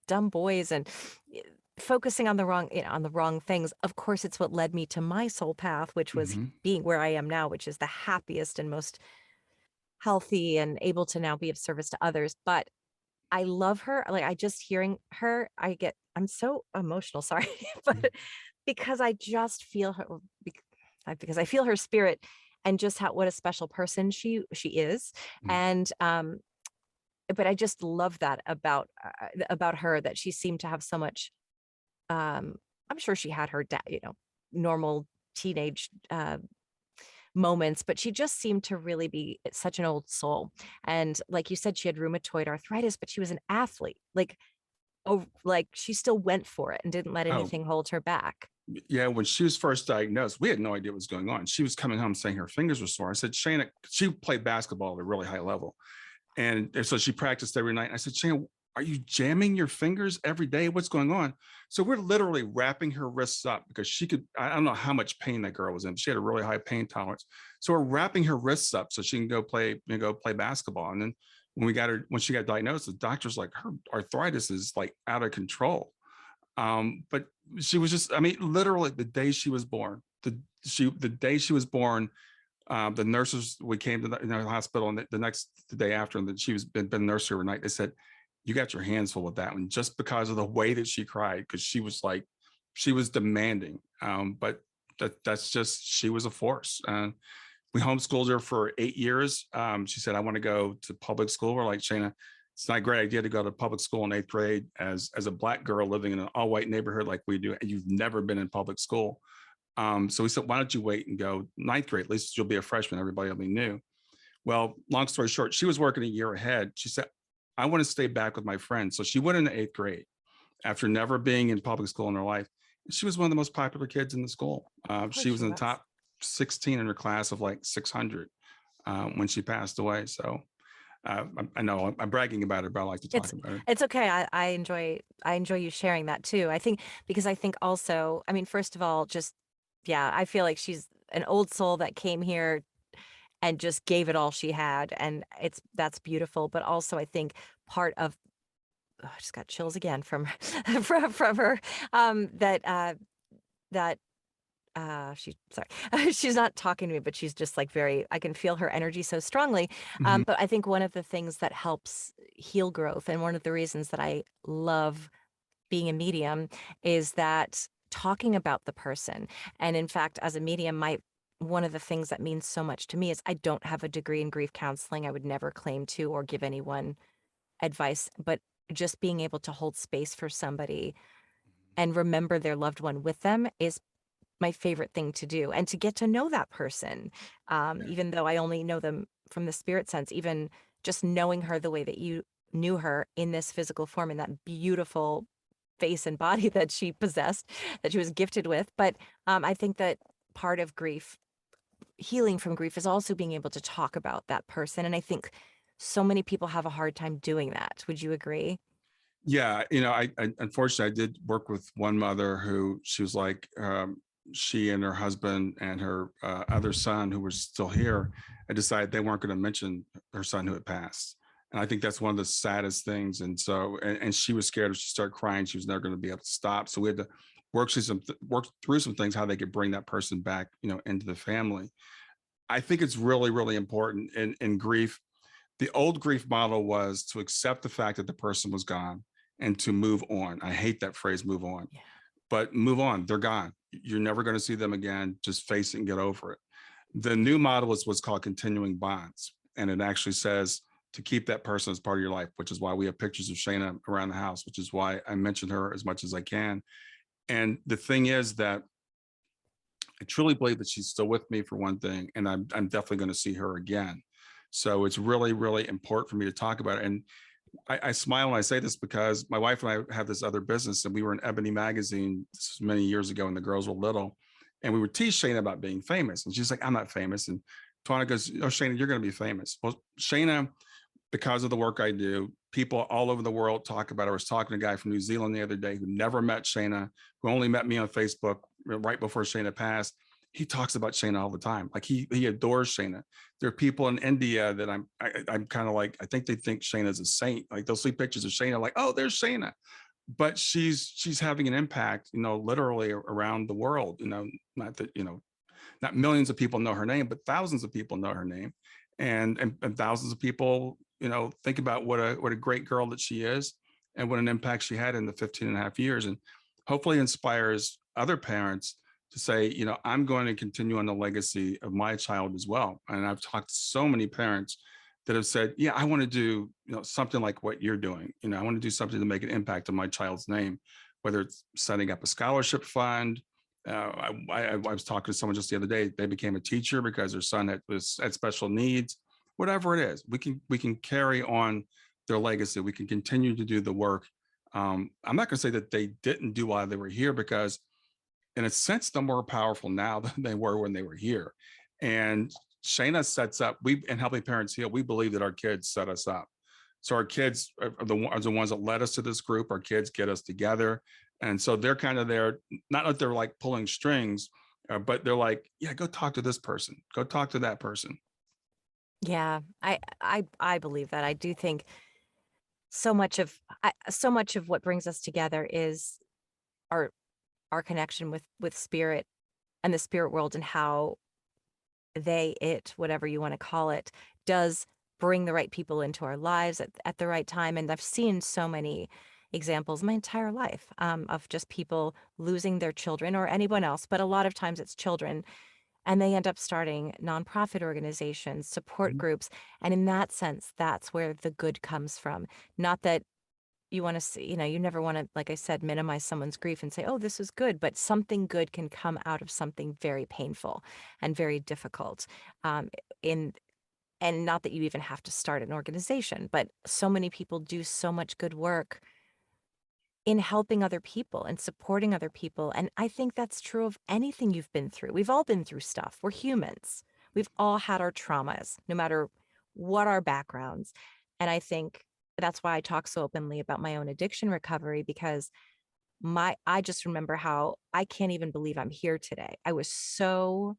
dumb boys and eh, focusing on the wrong, on the wrong things. Of course, it's what led me to my soul path, which was Mm-hmm. being where I am now, which is the happiest and most healthy and able to now be of service to others. But I love her. Like, I just hearing her, I'm so emotional, sorry, but because I just feel her, because I feel her spirit and just how what a special person she is. Mm-hmm. And but I just love that about her, that she seemed to have so much I'm sure she had her normal teenage moments, but she just seemed to really be such an old soul. And like you said, she had rheumatoid arthritis, but she was an athlete. Like, oh, like she still went for it and didn't let Oh, anything hold her back. yeah. When she was first diagnosed, we had no idea what was going on. She was coming home saying her fingers were sore. I said, Shayna, she played basketball at a really high level. And so she practiced every night. I said, Shane, are you jamming your fingers every day? What's going on? So we're literally wrapping her wrists up because I don't know how much pain that girl was in. She had a really high pain tolerance. So we're wrapping her wrists up so she can go play basketball. And then when she got diagnosed, the doctor's like, her arthritis is like out of control. But she was just, I mean, literally the day she was born, the day she was born, the nurses, we came to the hospital, and the day after, and that she was been nursed overnight. They said, you got your hands full with that one, just because of the way that she cried, because she was demanding. But that's just, she was a force. We homeschooled her for 8 years. She said, I want to go to public school. We're like, Shayna, it's not a great idea to go to public school in 8th grade as a Black girl living in an all white neighborhood like we do, and you've never been in public school. So we said, why don't you wait and go 9th grade? At least you'll be a freshman. Everybody will be new. Well, long story short, she was working a year ahead. She said, I want to stay back with my friends. So she went into 8th grade after never being in public school in her life. She was one of the most popular kids in the school. Of course She was she in the was. top 16 in her class of like 600 when she passed away. So I know I'm bragging about it, but I like to talk It's about it. it's okay. I enjoy you sharing that too. I think because I think also, I mean, first of all, just yeah, I feel like she's an old soul that came here and just gave it all she had, and that's beautiful. But also, I think part of I just got chills again from from her that that she sorry she's not talking to me, but she's just like very, I can feel her energy so strongly. Mhm. But I think one of the things that helps heal growth, and one of the reasons that I love being a medium, is that talking about the person. And in fact, as a medium, my one of the things that means so much to me is I don't have a degree in grief counseling. I would never claim to or give anyone advice, but just being able to hold space for somebody and remember their loved one with them is my favorite thing to do, and to get to know that person, Yeah. even though I only know them from the spirit sense, even just knowing her the way that you knew her in this physical form, in that beautiful face and body that she possessed, that she was gifted with. But I think that part of grief, healing from grief, is also being able to talk about that person. And I think so many people have a hard time doing that. Would you agree? Yeah, you know, I unfortunately I did work with one mother who she was like, she and her husband and her other son who was still here had decided they weren't going to mention her son who had passed. And I think that's one of the saddest things. And so, and she was scared if she started crying, she was never going to be able to stop. So we had to work through some things, how they could bring that person back, you know, into the family. I think it's really, really important in grief. The old grief model was to accept the fact that the person was gone and to move on. I hate that phrase, move on. Yeah. but move on. They're gone. You're never going to see them again. Just face it and get over it. The new model is what's called continuing bonds. And it actually says to keep that person as part of your life, which is why we have pictures of Shayna around the house, which is why I mention her as much as I can. And the thing is that I truly believe that she's still with me for one thing, and I'm definitely going to see her again. So it's really, really important for me to talk about it. And I smile when I say this because my wife and I have this other business, and we were in Ebony magazine many years ago when the girls were little, and we would tease Shayna about being famous, and she's like, "I'm not famous." And Tawana goes, "Oh, Shayna, you're going to be famous." Well, Shayna, because of the work I do, people all over the world talk about it. I was talking to a guy from New Zealand the other day who never met Shayna, who only met me on Facebook right before Shayna passed. He talks about Shayna all the time. Like he adores Shayna. There are people in India that I'm kind of like, I think they think Shayna's a saint. Like they'll see pictures of Shayna, like, oh, there's Shayna. But she's having an impact, literally around the world. Not that, not millions of people know her name, but thousands of people know her name. And thousands of people, think about what a great girl that she is and what an impact she had in the 15 and a half years. And hopefully inspires other parents to say, I'm going to continue on the legacy of my child as well. And I've talked to so many parents that have said, yeah, I want to do, something like what you're doing. I want to do something to make an impact on my child's name, whether it's setting up a scholarship fund. I was talking to someone just the other day. They became a teacher because their son had special needs. Whatever it is, we can carry on their legacy. We can continue to do the work. I'm not going to say that they didn't do while they were here, because in a sense, they're more powerful now than they were when they were here. And Shayna sets up, in Helping Parents Heal, we believe that our kids set us up. So our kids are the ones that led us to this group. Our kids get us together. And so they're kind of there, not that they're like pulling strings, but they're like, yeah, go talk to this person, go talk to that person. Yeah, I believe that. I do think so much of what brings us together is our our connection with spirit and the spirit world, and how whatever you want to call it, does bring the right people into our lives at the right time. And I've seen so many examples my entire life, of just people losing their children or anyone else, but a lot of times it's children, and they end up starting nonprofit organizations, support Mhm. groups. And in that sense, that's where the good comes from. Not that you want to see, you never want to, like I said, minimize someone's grief and say, oh, this is good, but something good can come out of something very painful and very difficult. In And not that you even have to start an organization, but so many people do so much good work in helping other people and supporting other people. And I think that's true of anything you've been through. We've all been through stuff. We're humans. We've all had our traumas, no matter what our backgrounds. And I think that's why I talk so openly about my own addiction recovery, because I just remember how I can't even believe I'm here today. I was so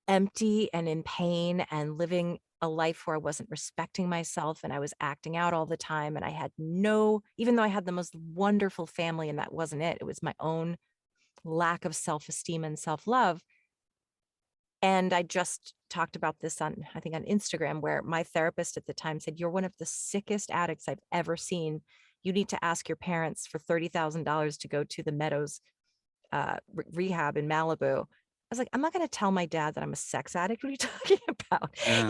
empty and in pain and living a life where I wasn't respecting myself, and I was acting out all the time. And I had even though I had the most wonderful family, and that wasn't it, it was my own lack of self esteem and self love. And I just talked about this I think on Instagram, where my therapist at the time said, "You're one of the sickest addicts I've ever seen. You need to ask your parents for $30,000 to go to the Meadows rehab in Malibu." I was like, I'm not going to tell my dad that I'm a sex addict. What are you talking about? Yeah.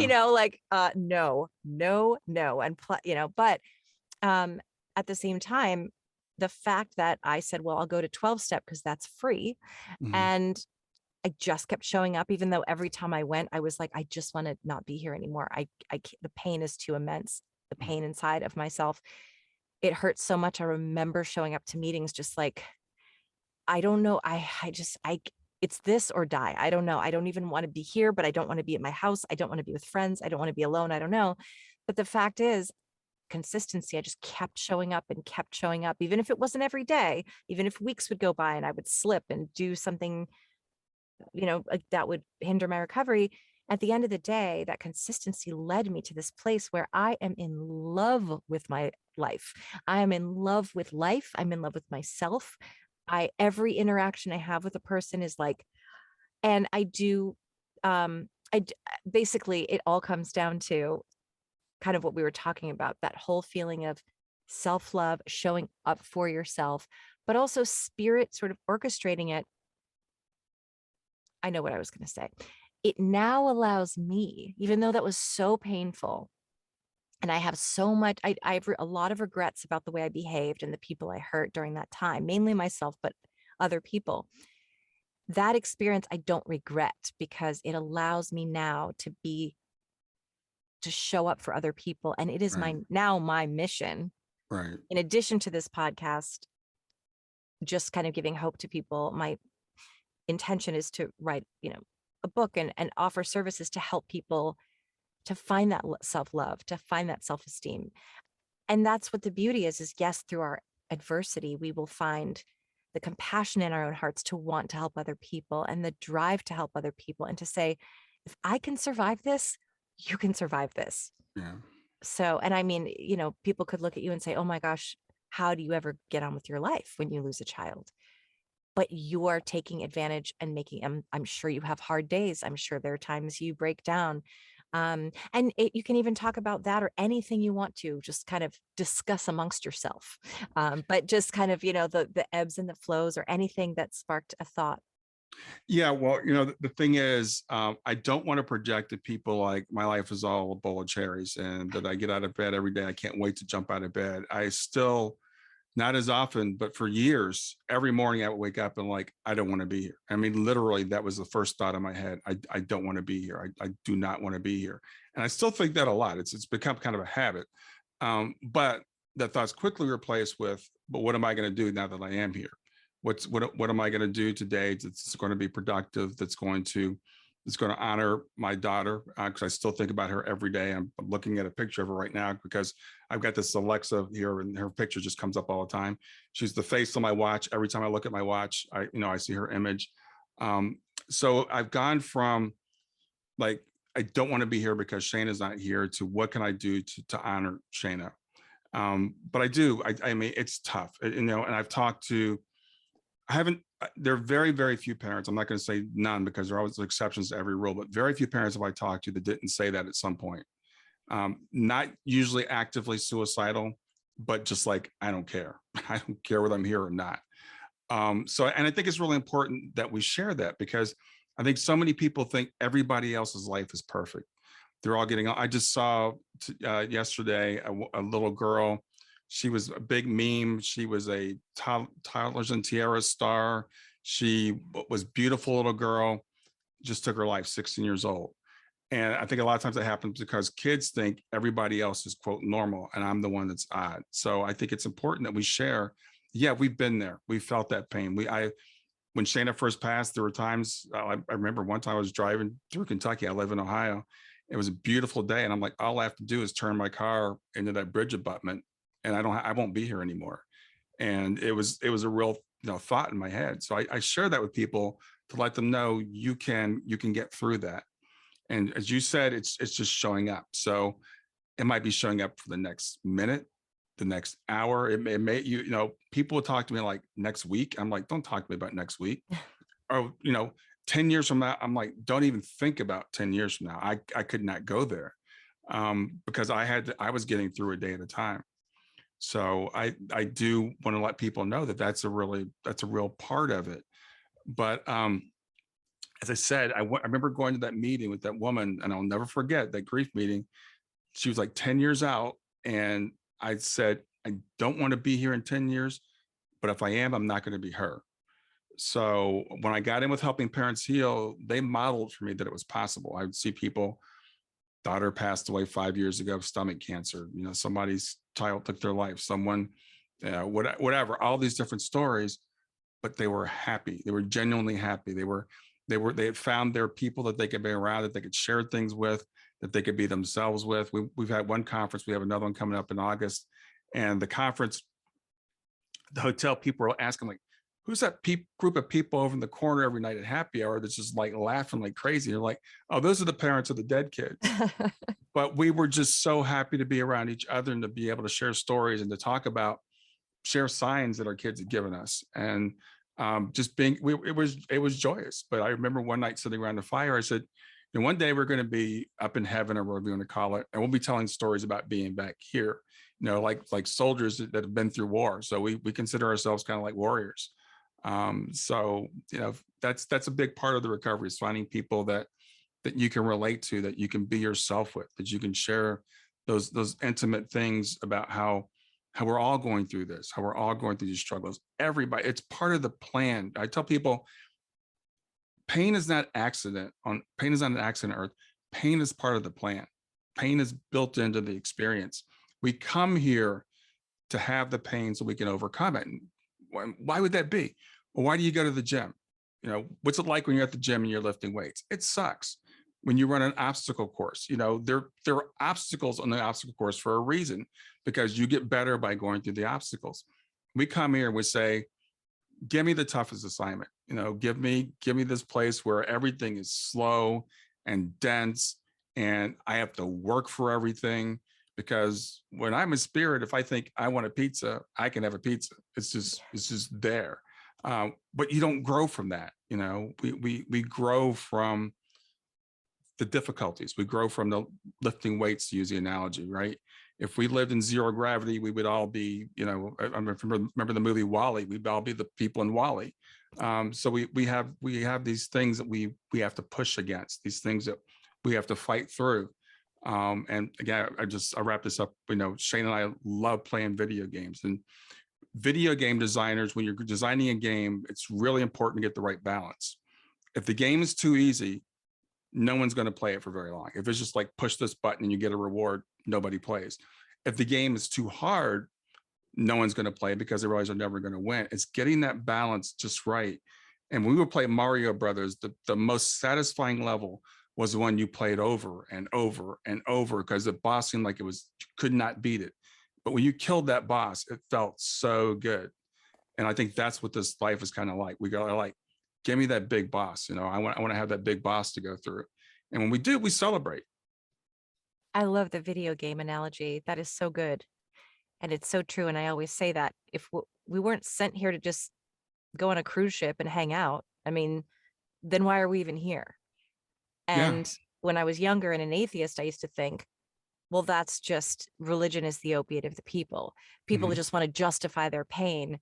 No, no, no. But um, at the same time, the fact that I said, well, I'll go to 12 step because that's free. Mhm. And I just kept showing up, even though every time I went, I was like, I just want to not be here anymore. The pain is too immense. The pain inside of myself, it hurts so much. I remember showing up to meetings just like, I don't know. It's this or die. I don't know. I don't even want to be here, but I don't want to be at my house. I don't want to be with friends. I don't want to be alone. I don't know. But the fact is, consistency. I just kept showing up and kept showing up, even if it wasn't every day, even if weeks would go by and I would slip and do something, like that would hinder my recovery. At the end of the day, that consistency led me to this place where I am in love with my life. I am in love with life. I'm in love with myself. Every interaction I have with a person is like, and I do, basically it all comes down to kind of what we were talking about, that whole feeling of self-love, showing up for yourself, but also spirit sort of orchestrating it. I know what I was going to say. It now allows me, even though that was so painful, and I have so much, I have a lot of regrets about the way I behaved and the people I hurt during that time, mainly myself, but other people. That experience I don't regret because it allows me now to show up for other people. And it is Right. my mission, Right. in addition to this podcast, just kind of giving hope to people. My intention is to write, a book and offer services to help people to find that self-love, to find that self-esteem. And that's what the beauty is yes, through our adversity, we will find the compassion in our own hearts to want to help other people and the drive to help other people and to say, if I can survive this, you can survive this. Yeah. So, and I mean, people could look at you and say, oh my gosh, how do you ever get on with your life when you lose a child? But you are taking advantage and making, I'm sure you have hard days. I'm sure there are times you break down. And you can even talk about that or anything you want to just kind of discuss amongst yourself. But just kind of, the ebbs and the flows or anything that sparked a thought. Yeah, well, the thing is, I don't want to project to people like my life is all a bowl of cherries and that I get out of bed every day. I can't wait to jump out of bed. I still, not as often, but for years, every morning I would wake up and like, I don't want to be here. I mean, literally, that was the first thought in my head. I don't want to be here. I do not want to be here. And I still think that a lot. It's become kind of a habit. But that thought's quickly replaced with, but what am I going to do now that I am here? What am I going to do today that's going to be productive, that's going to honor my daughter, because I still think about her every day. I'm looking at a picture of her right now because I've got this Alexa here and her picture just comes up all the time. She's the face on my watch. Every time I look at my watch, I see her image. So I've gone from like, I don't want to be here because Shayna's not here, to what can I do to honor Shayna? But I do. I mean, it's tough, and I've talked to, I haven't, there are very, very few parents. I'm not going to say none because there are always exceptions to every rule, but very few parents have I talked to that didn't say that at some point. Not usually actively suicidal, but just like, I don't care. I don't care whether I'm here or not. And I think it's really important that we share that because I think so many people think everybody else's life is perfect. They're all getting, I just saw yesterday a little girl. She was a big meme. She was a Toddlers and Tiaras star. She was beautiful little girl, just took her life, 16 years old. And I think a lot of times that happens because kids think everybody else is quote normal and I'm the one that's odd. So I think it's important that we share. Yeah, we've been there. We felt that pain. When Shayna first passed, there were times, I remember one time I was driving through Kentucky. I live in Ohio. It was a beautiful day. And I'm like, all I have to do is turn my car into that bridge abutment and I won't be here anymore. And it was a real, thought in my head. So I share that with people to let them know you can get through that. And as you said, it's just showing up. So it might be showing up for the next minute, the next hour. It may people will talk to me like next week. I'm like, don't talk to me about next week. Or 10 years from now, I'm like, don't even think about 10 years from now. I could not go there because I was getting through a day at a time. So I do want to let people know that that's a real part of it. But as I said, I remember going to that meeting with that woman, and I'll never forget that grief meeting. She was like 10 years out, and I said, I don't want to be here in 10 years, but if I am, I'm not going to be her. So when I got in with Helping Parents Heal, they modeled for me that it was possible. I would see people, daughter passed away 5 years ago of stomach cancer. Somebody's child took their life. Someone, whatever. All these different stories, but they were happy. They were genuinely happy. They had found their people that they could be around, that they could share things with, that they could be themselves with. We've had one conference. We have another one coming up in August, and the conference, the hotel people are asking like, who's that group of people over in the corner every night at happy hour that's just like laughing like crazy? You're like, oh, those are the parents of the dead kids. But we were just so happy to be around each other and to be able to share stories and to talk about, share signs that our kids had given us. And just being, it was joyous. But I remember one night sitting around the fire, I said, And one day we're going to be up in heaven, or whatever you want to call it, and we'll be telling stories about being back here. Like soldiers that have been through war. So we consider ourselves kind of like warriors. So that's a big part of the recovery, is finding people that you can relate to, that you can be yourself with, that you can share those intimate things about how we're all going through this, how we're all going through these struggles. Everybody, it's part of the plan. I tell people, pain is not pain is not an accident on earth. Pain is part of the plan. Pain is built into the experience. We come here to have the pain so we can overcome it. And why would that be? Well, why do you go to the gym? What's it like when you're at the gym and you're lifting weights? It sucks. When you run an obstacle course, there are obstacles on the obstacle course for a reason, because you get better by going through the obstacles. We come here and we say, give me the toughest assignment. Give me this place where everything is slow and dense, and I have to work for everything. Because when I'm a spirit, if I think I want a pizza, I can have a pizza. It's just there. But you don't grow from that. We grow from the difficulties. We grow from the lifting weights, to use the analogy, right? If we lived in zero gravity, we would all be, I remember the movie WALL-E. We'd all be the people in WALL-E. So we have these things that we have to push against, these things that we have to fight through. And again, I wrap this up. Shane and I love playing video games, and video game designers, when you're designing a game, it's really important to get the right balance. If the game is too easy, no one's going to play it for very long. If it's just like push this button and you get a reward, nobody plays. If the game is too hard, no one's going to play it, because they realize they're never going to win. It's getting that balance just right. And when we would play Mario Brothers, the most satisfying level was the one you played over and over and over, because the boss seemed like you could not beat it. But when you killed that boss, it felt so good. And I think that's what this life is kind of like. We go like, give me that big boss. I want to have that big boss to go through. And when we do, we celebrate. I love the video game analogy. That is so good. And it's so true. And I always say that if we weren't sent here to just go on a cruise ship and hang out, I mean, then why are we even here? Yeah, And when I was younger and an atheist, I used to think, well, that's just religion is the opiate of the people. People mm-hmm. just want to justify their pain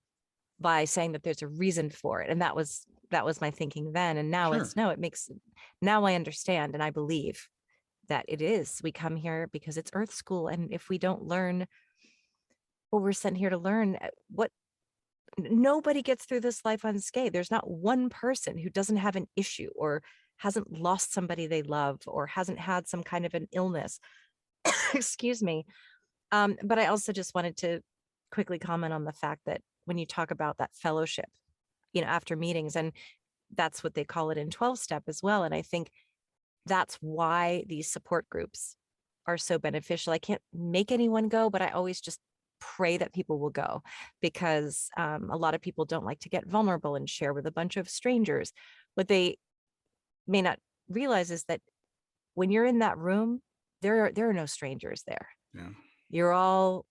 by saying that there's a reason for it. And that was my thinking then. And now Sure. now I understand, and I believe that it is. We come here because it's Earth School. And if we don't learn what we're sent here to learn, nobody gets through this life unscathed. There's not one person who doesn't have an issue, or hasn't lost somebody they love, or hasn't had some kind of an illness. Excuse me. But I also just wanted to quickly comment on the fact that when you talk about that fellowship, after meetings, and that's what they call it in 12 step as well. And I think that's why these support groups are so beneficial. I can't make anyone go, but I always just pray that people will go, because a lot of people don't like to get vulnerable and share with a bunch of strangers. What they may not realize is that when you're in that room, there are no strangers there. Yeah. You're all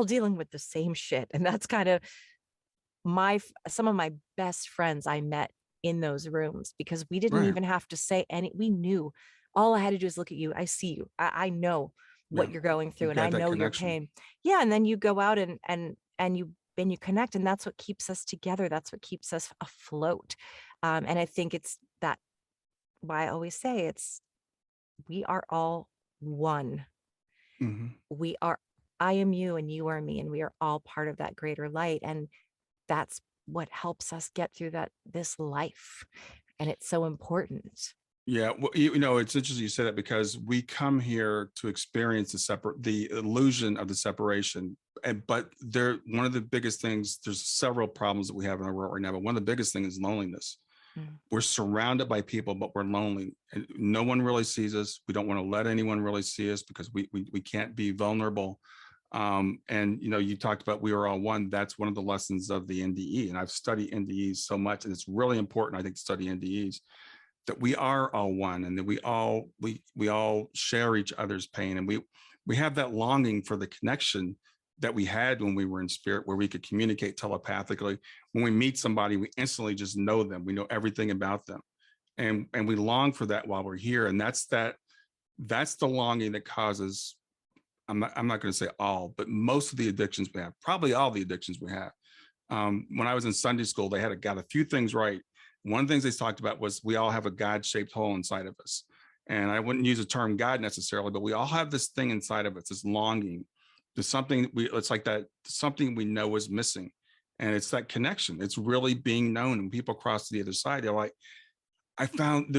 dealing with the same shit. And that's kind of some of my best friends I met in those rooms, because we didn't Right. even have to say we knew. All I had to do is look at you. I see you. I know Yeah. what you're going through, You've and I got that know your connection. pain. Yeah. And then you go out and you connect, and that's what keeps us together. That's what keeps us afloat. And I think it's that why I always say we are all one. Mm-hmm. I am you and you are me, and we are all part of that greater light. And that's what helps us get through this life. And it's so important. Yeah, well, it's interesting you say that, because we come here to experience the illusion of the separation. But one of the biggest things, there's several problems that we have in our world right now, but one of the biggest things is loneliness. Mm. We're surrounded by people, but we're lonely, and no one really sees us. We don't want to let anyone really see us, because we can't be vulnerable. And you talked about we are all one. That's one of the lessons of the NDE, and I've studied NDEs so much, and it's really important, I think, to study NDEs, that we are all one, and that we all share each other's pain, and we have that longing for the connection that we had when we were in spirit, where we could communicate telepathically. When we meet somebody, we instantly just know them. We know everything about them. and we long for that while we're here. And that's the longing that causes, I'm not going to say all, but most of the addictions we have, probably all the addictions we have. When I was in Sunday school, they got a few things right. One of the things they talked about was we all have a God-shaped hole inside of us. And I wouldn't use the term God necessarily, but we all have this thing inside of us, this longing. There's something it's like that, something we know is missing. And it's that connection. It's really being known. And people cross to the other side, they're like, I found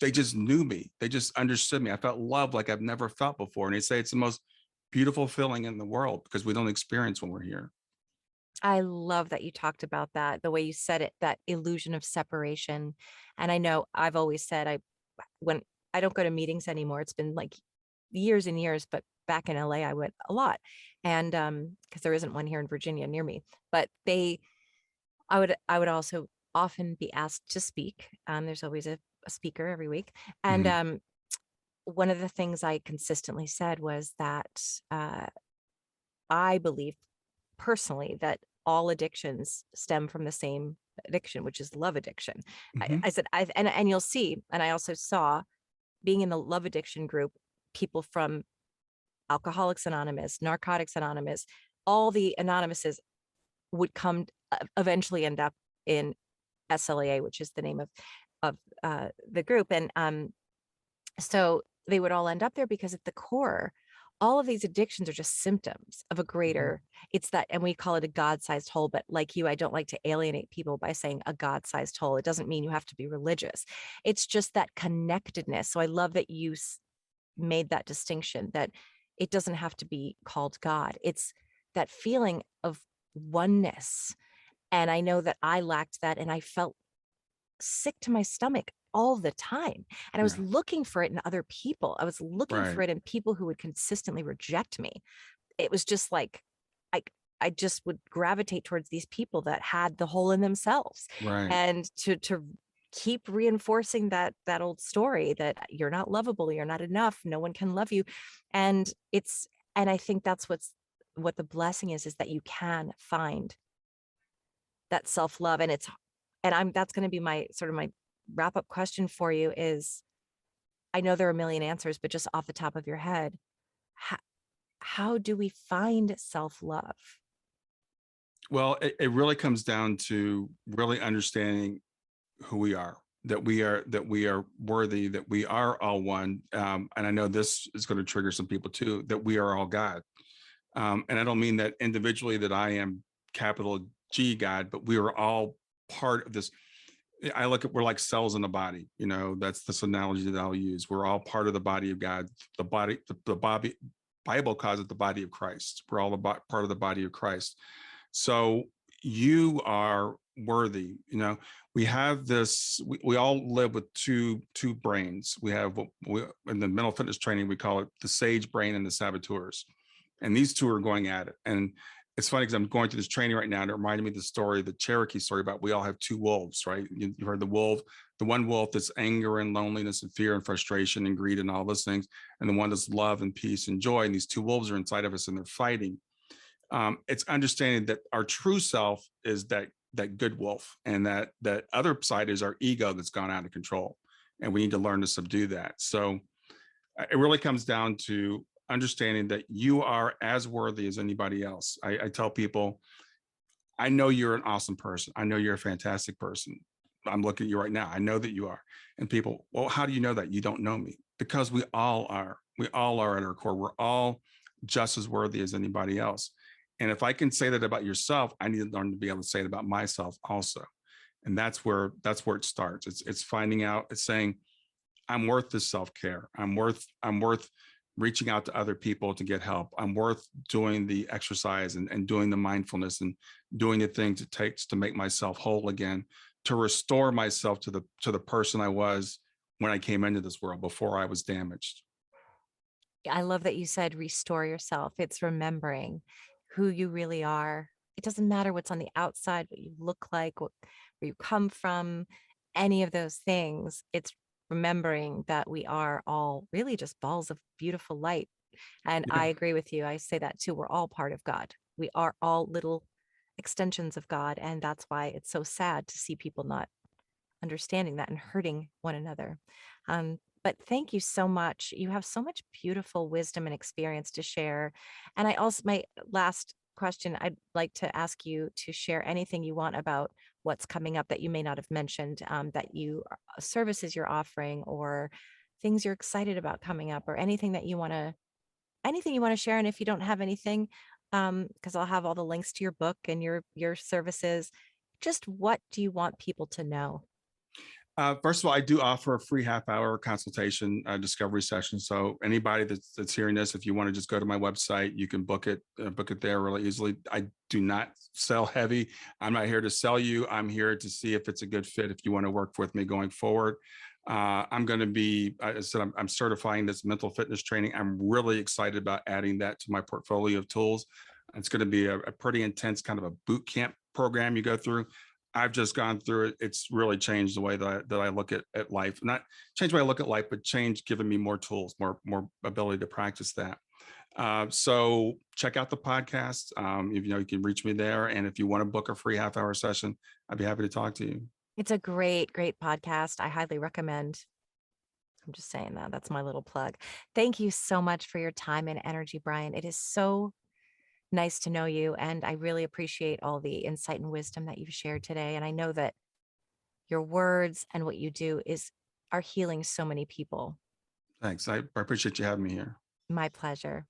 they just knew me. They just understood me. I felt love like I've never felt before. And they say it's the most beautiful feeling in the world because we don't experience when we're here. I love that you talked about that, the way you said it, that illusion of separation. And I know I've always said when I don't go to meetings anymore, it's been like years and years, but back in LA, I went a lot. And because there isn't one here in Virginia near me, but I would also often be asked to speak. There's always a speaker every week. And Mhm. one of the things I consistently said was that uh, I believe personally that all addictions stem from the same addiction, which is love addiction. I, Mhm. I said, and you'll see, and I also saw being in the love addiction group, people from Alcoholics Anonymous, Narcotics Anonymous, all the anonymouses would come eventually end up in SLAA, which is the name of the group, and so they would all end up there because at the core, all of these addictions are just symptoms of a Mhm. greater, it's that, and we call it a God-sized hole, but like you, I don't like to alienate people by saying a God-sized hole. It doesn't mean you have to be religious. It's just that connectedness. So I love that you made that distinction, that it doesn't have to be called God. It's that feeling of oneness. And I know that I lacked that, and I felt sick to my stomach all the time. And I was Yeah. looking for it in other people. I was looking for Right. it in people who would consistently reject me. It was just like I I just would gravitate towards these people that had the hole in themselves. Right. And to keep reinforcing that old story that you're not lovable, you're not enough, no one can love you. And I think that's what the blessing is that you can find that self-love. And I'm that's going to be my sort of my wrap up question for you is, I know there are a million answers, but just off the top of your head, how, how do we find self-love? Well, it really comes down to really understanding who we are, that we are worthy, that we are all one. And I know this is going to trigger some people too, that we are all God. And I don't mean that individually that I am capital G God, but we are all part of this. I look at, we're like cells in the body. That's this analogy that I'll use. We're all part of the body of God. The body, the body, Bible calls it the body of Christ. We're all part of the body of Christ. So you are worthy. We have this. We all live with two brains. We have in the mental fitness training we call it the sage brain and the saboteurs, and these two are going at it. And it's funny because I'm going through this training right now, and it reminded me of the story, the Cherokee story about we all have two wolves, right? You heard the wolf, the one wolf that's anger and loneliness and fear and frustration and greed and all those things, and the one that's love and peace and joy. And these two wolves are inside of us, and they're fighting. It's understanding that our true self is that good wolf, and that other side is our ego that's gone out of control, and we need to learn to subdue that. So it really comes down to understanding that you are as worthy as anybody else. I tell people, I know you're an awesome person. I know you're a fantastic person. I'm looking at you right now. I know that you are. And people, well, how do you know that? You don't know me. Because we all are. We all are at our core. We're all just as worthy as anybody else. And if I can say that about yourself, I need to learn to be able to say it about myself also. And that's where it starts. It's finding out, it's saying, I'm worth this self-care. I'm worth reaching out to other people to get help. I'm worth doing the exercise and doing the mindfulness and doing the things it takes to make myself whole again, to restore myself to the person I was when I came into this world before I was damaged. I love that you said restore yourself. It's remembering who you really are. It doesn't matter what's on the outside, what you look like, where you come from, any of those things. It's remembering that we are all really just balls of beautiful light. And I Yeah. agree with you. I say that too. We're all part of God. We are all little extensions of God. And that's why it's so sad to see people not understanding that and hurting one another. But thank you so much. You have so much beautiful wisdom and experience to share. And I also, my last question, I'd like to ask you to share anything you want about what's coming up that you may not have mentioned, that you services you're offering or things you're excited about coming up, or anything you want to share. And if you don't have anything, because I'll have all the links to your book and your services, just what do you want people to know? First of all, I do offer a free half-hour consultation discovery session. So anybody that's hearing this, if you want to just go to my website, you can book it there really easily. I do not sell heavy. I'm not here to sell you. I'm here to see if it's a good fit. If you want to work with me going forward, I'm going to be. I said I'm certifying this mental fitness training. I'm really excited about adding that to my portfolio of tools. It's going to be a pretty intense kind of a boot camp program you go through. I've just gone through it. It's really changed the way that I look at life. Not changed the way I look at life, but changed, giving me more tools, more ability to practice that. So check out the podcast. If, you can reach me there. And if you want to book a free half-hour session, I'd be happy to talk to you. It's a great, great podcast. I highly recommend. I'm just saying that. That's my little plug. Thank you so much for your time and energy, Brian. It is so nice to know you. And I really appreciate all the insight and wisdom that you've shared today. And I know that your words and what you do are healing so many people. Thanks. I appreciate you having me here. My pleasure.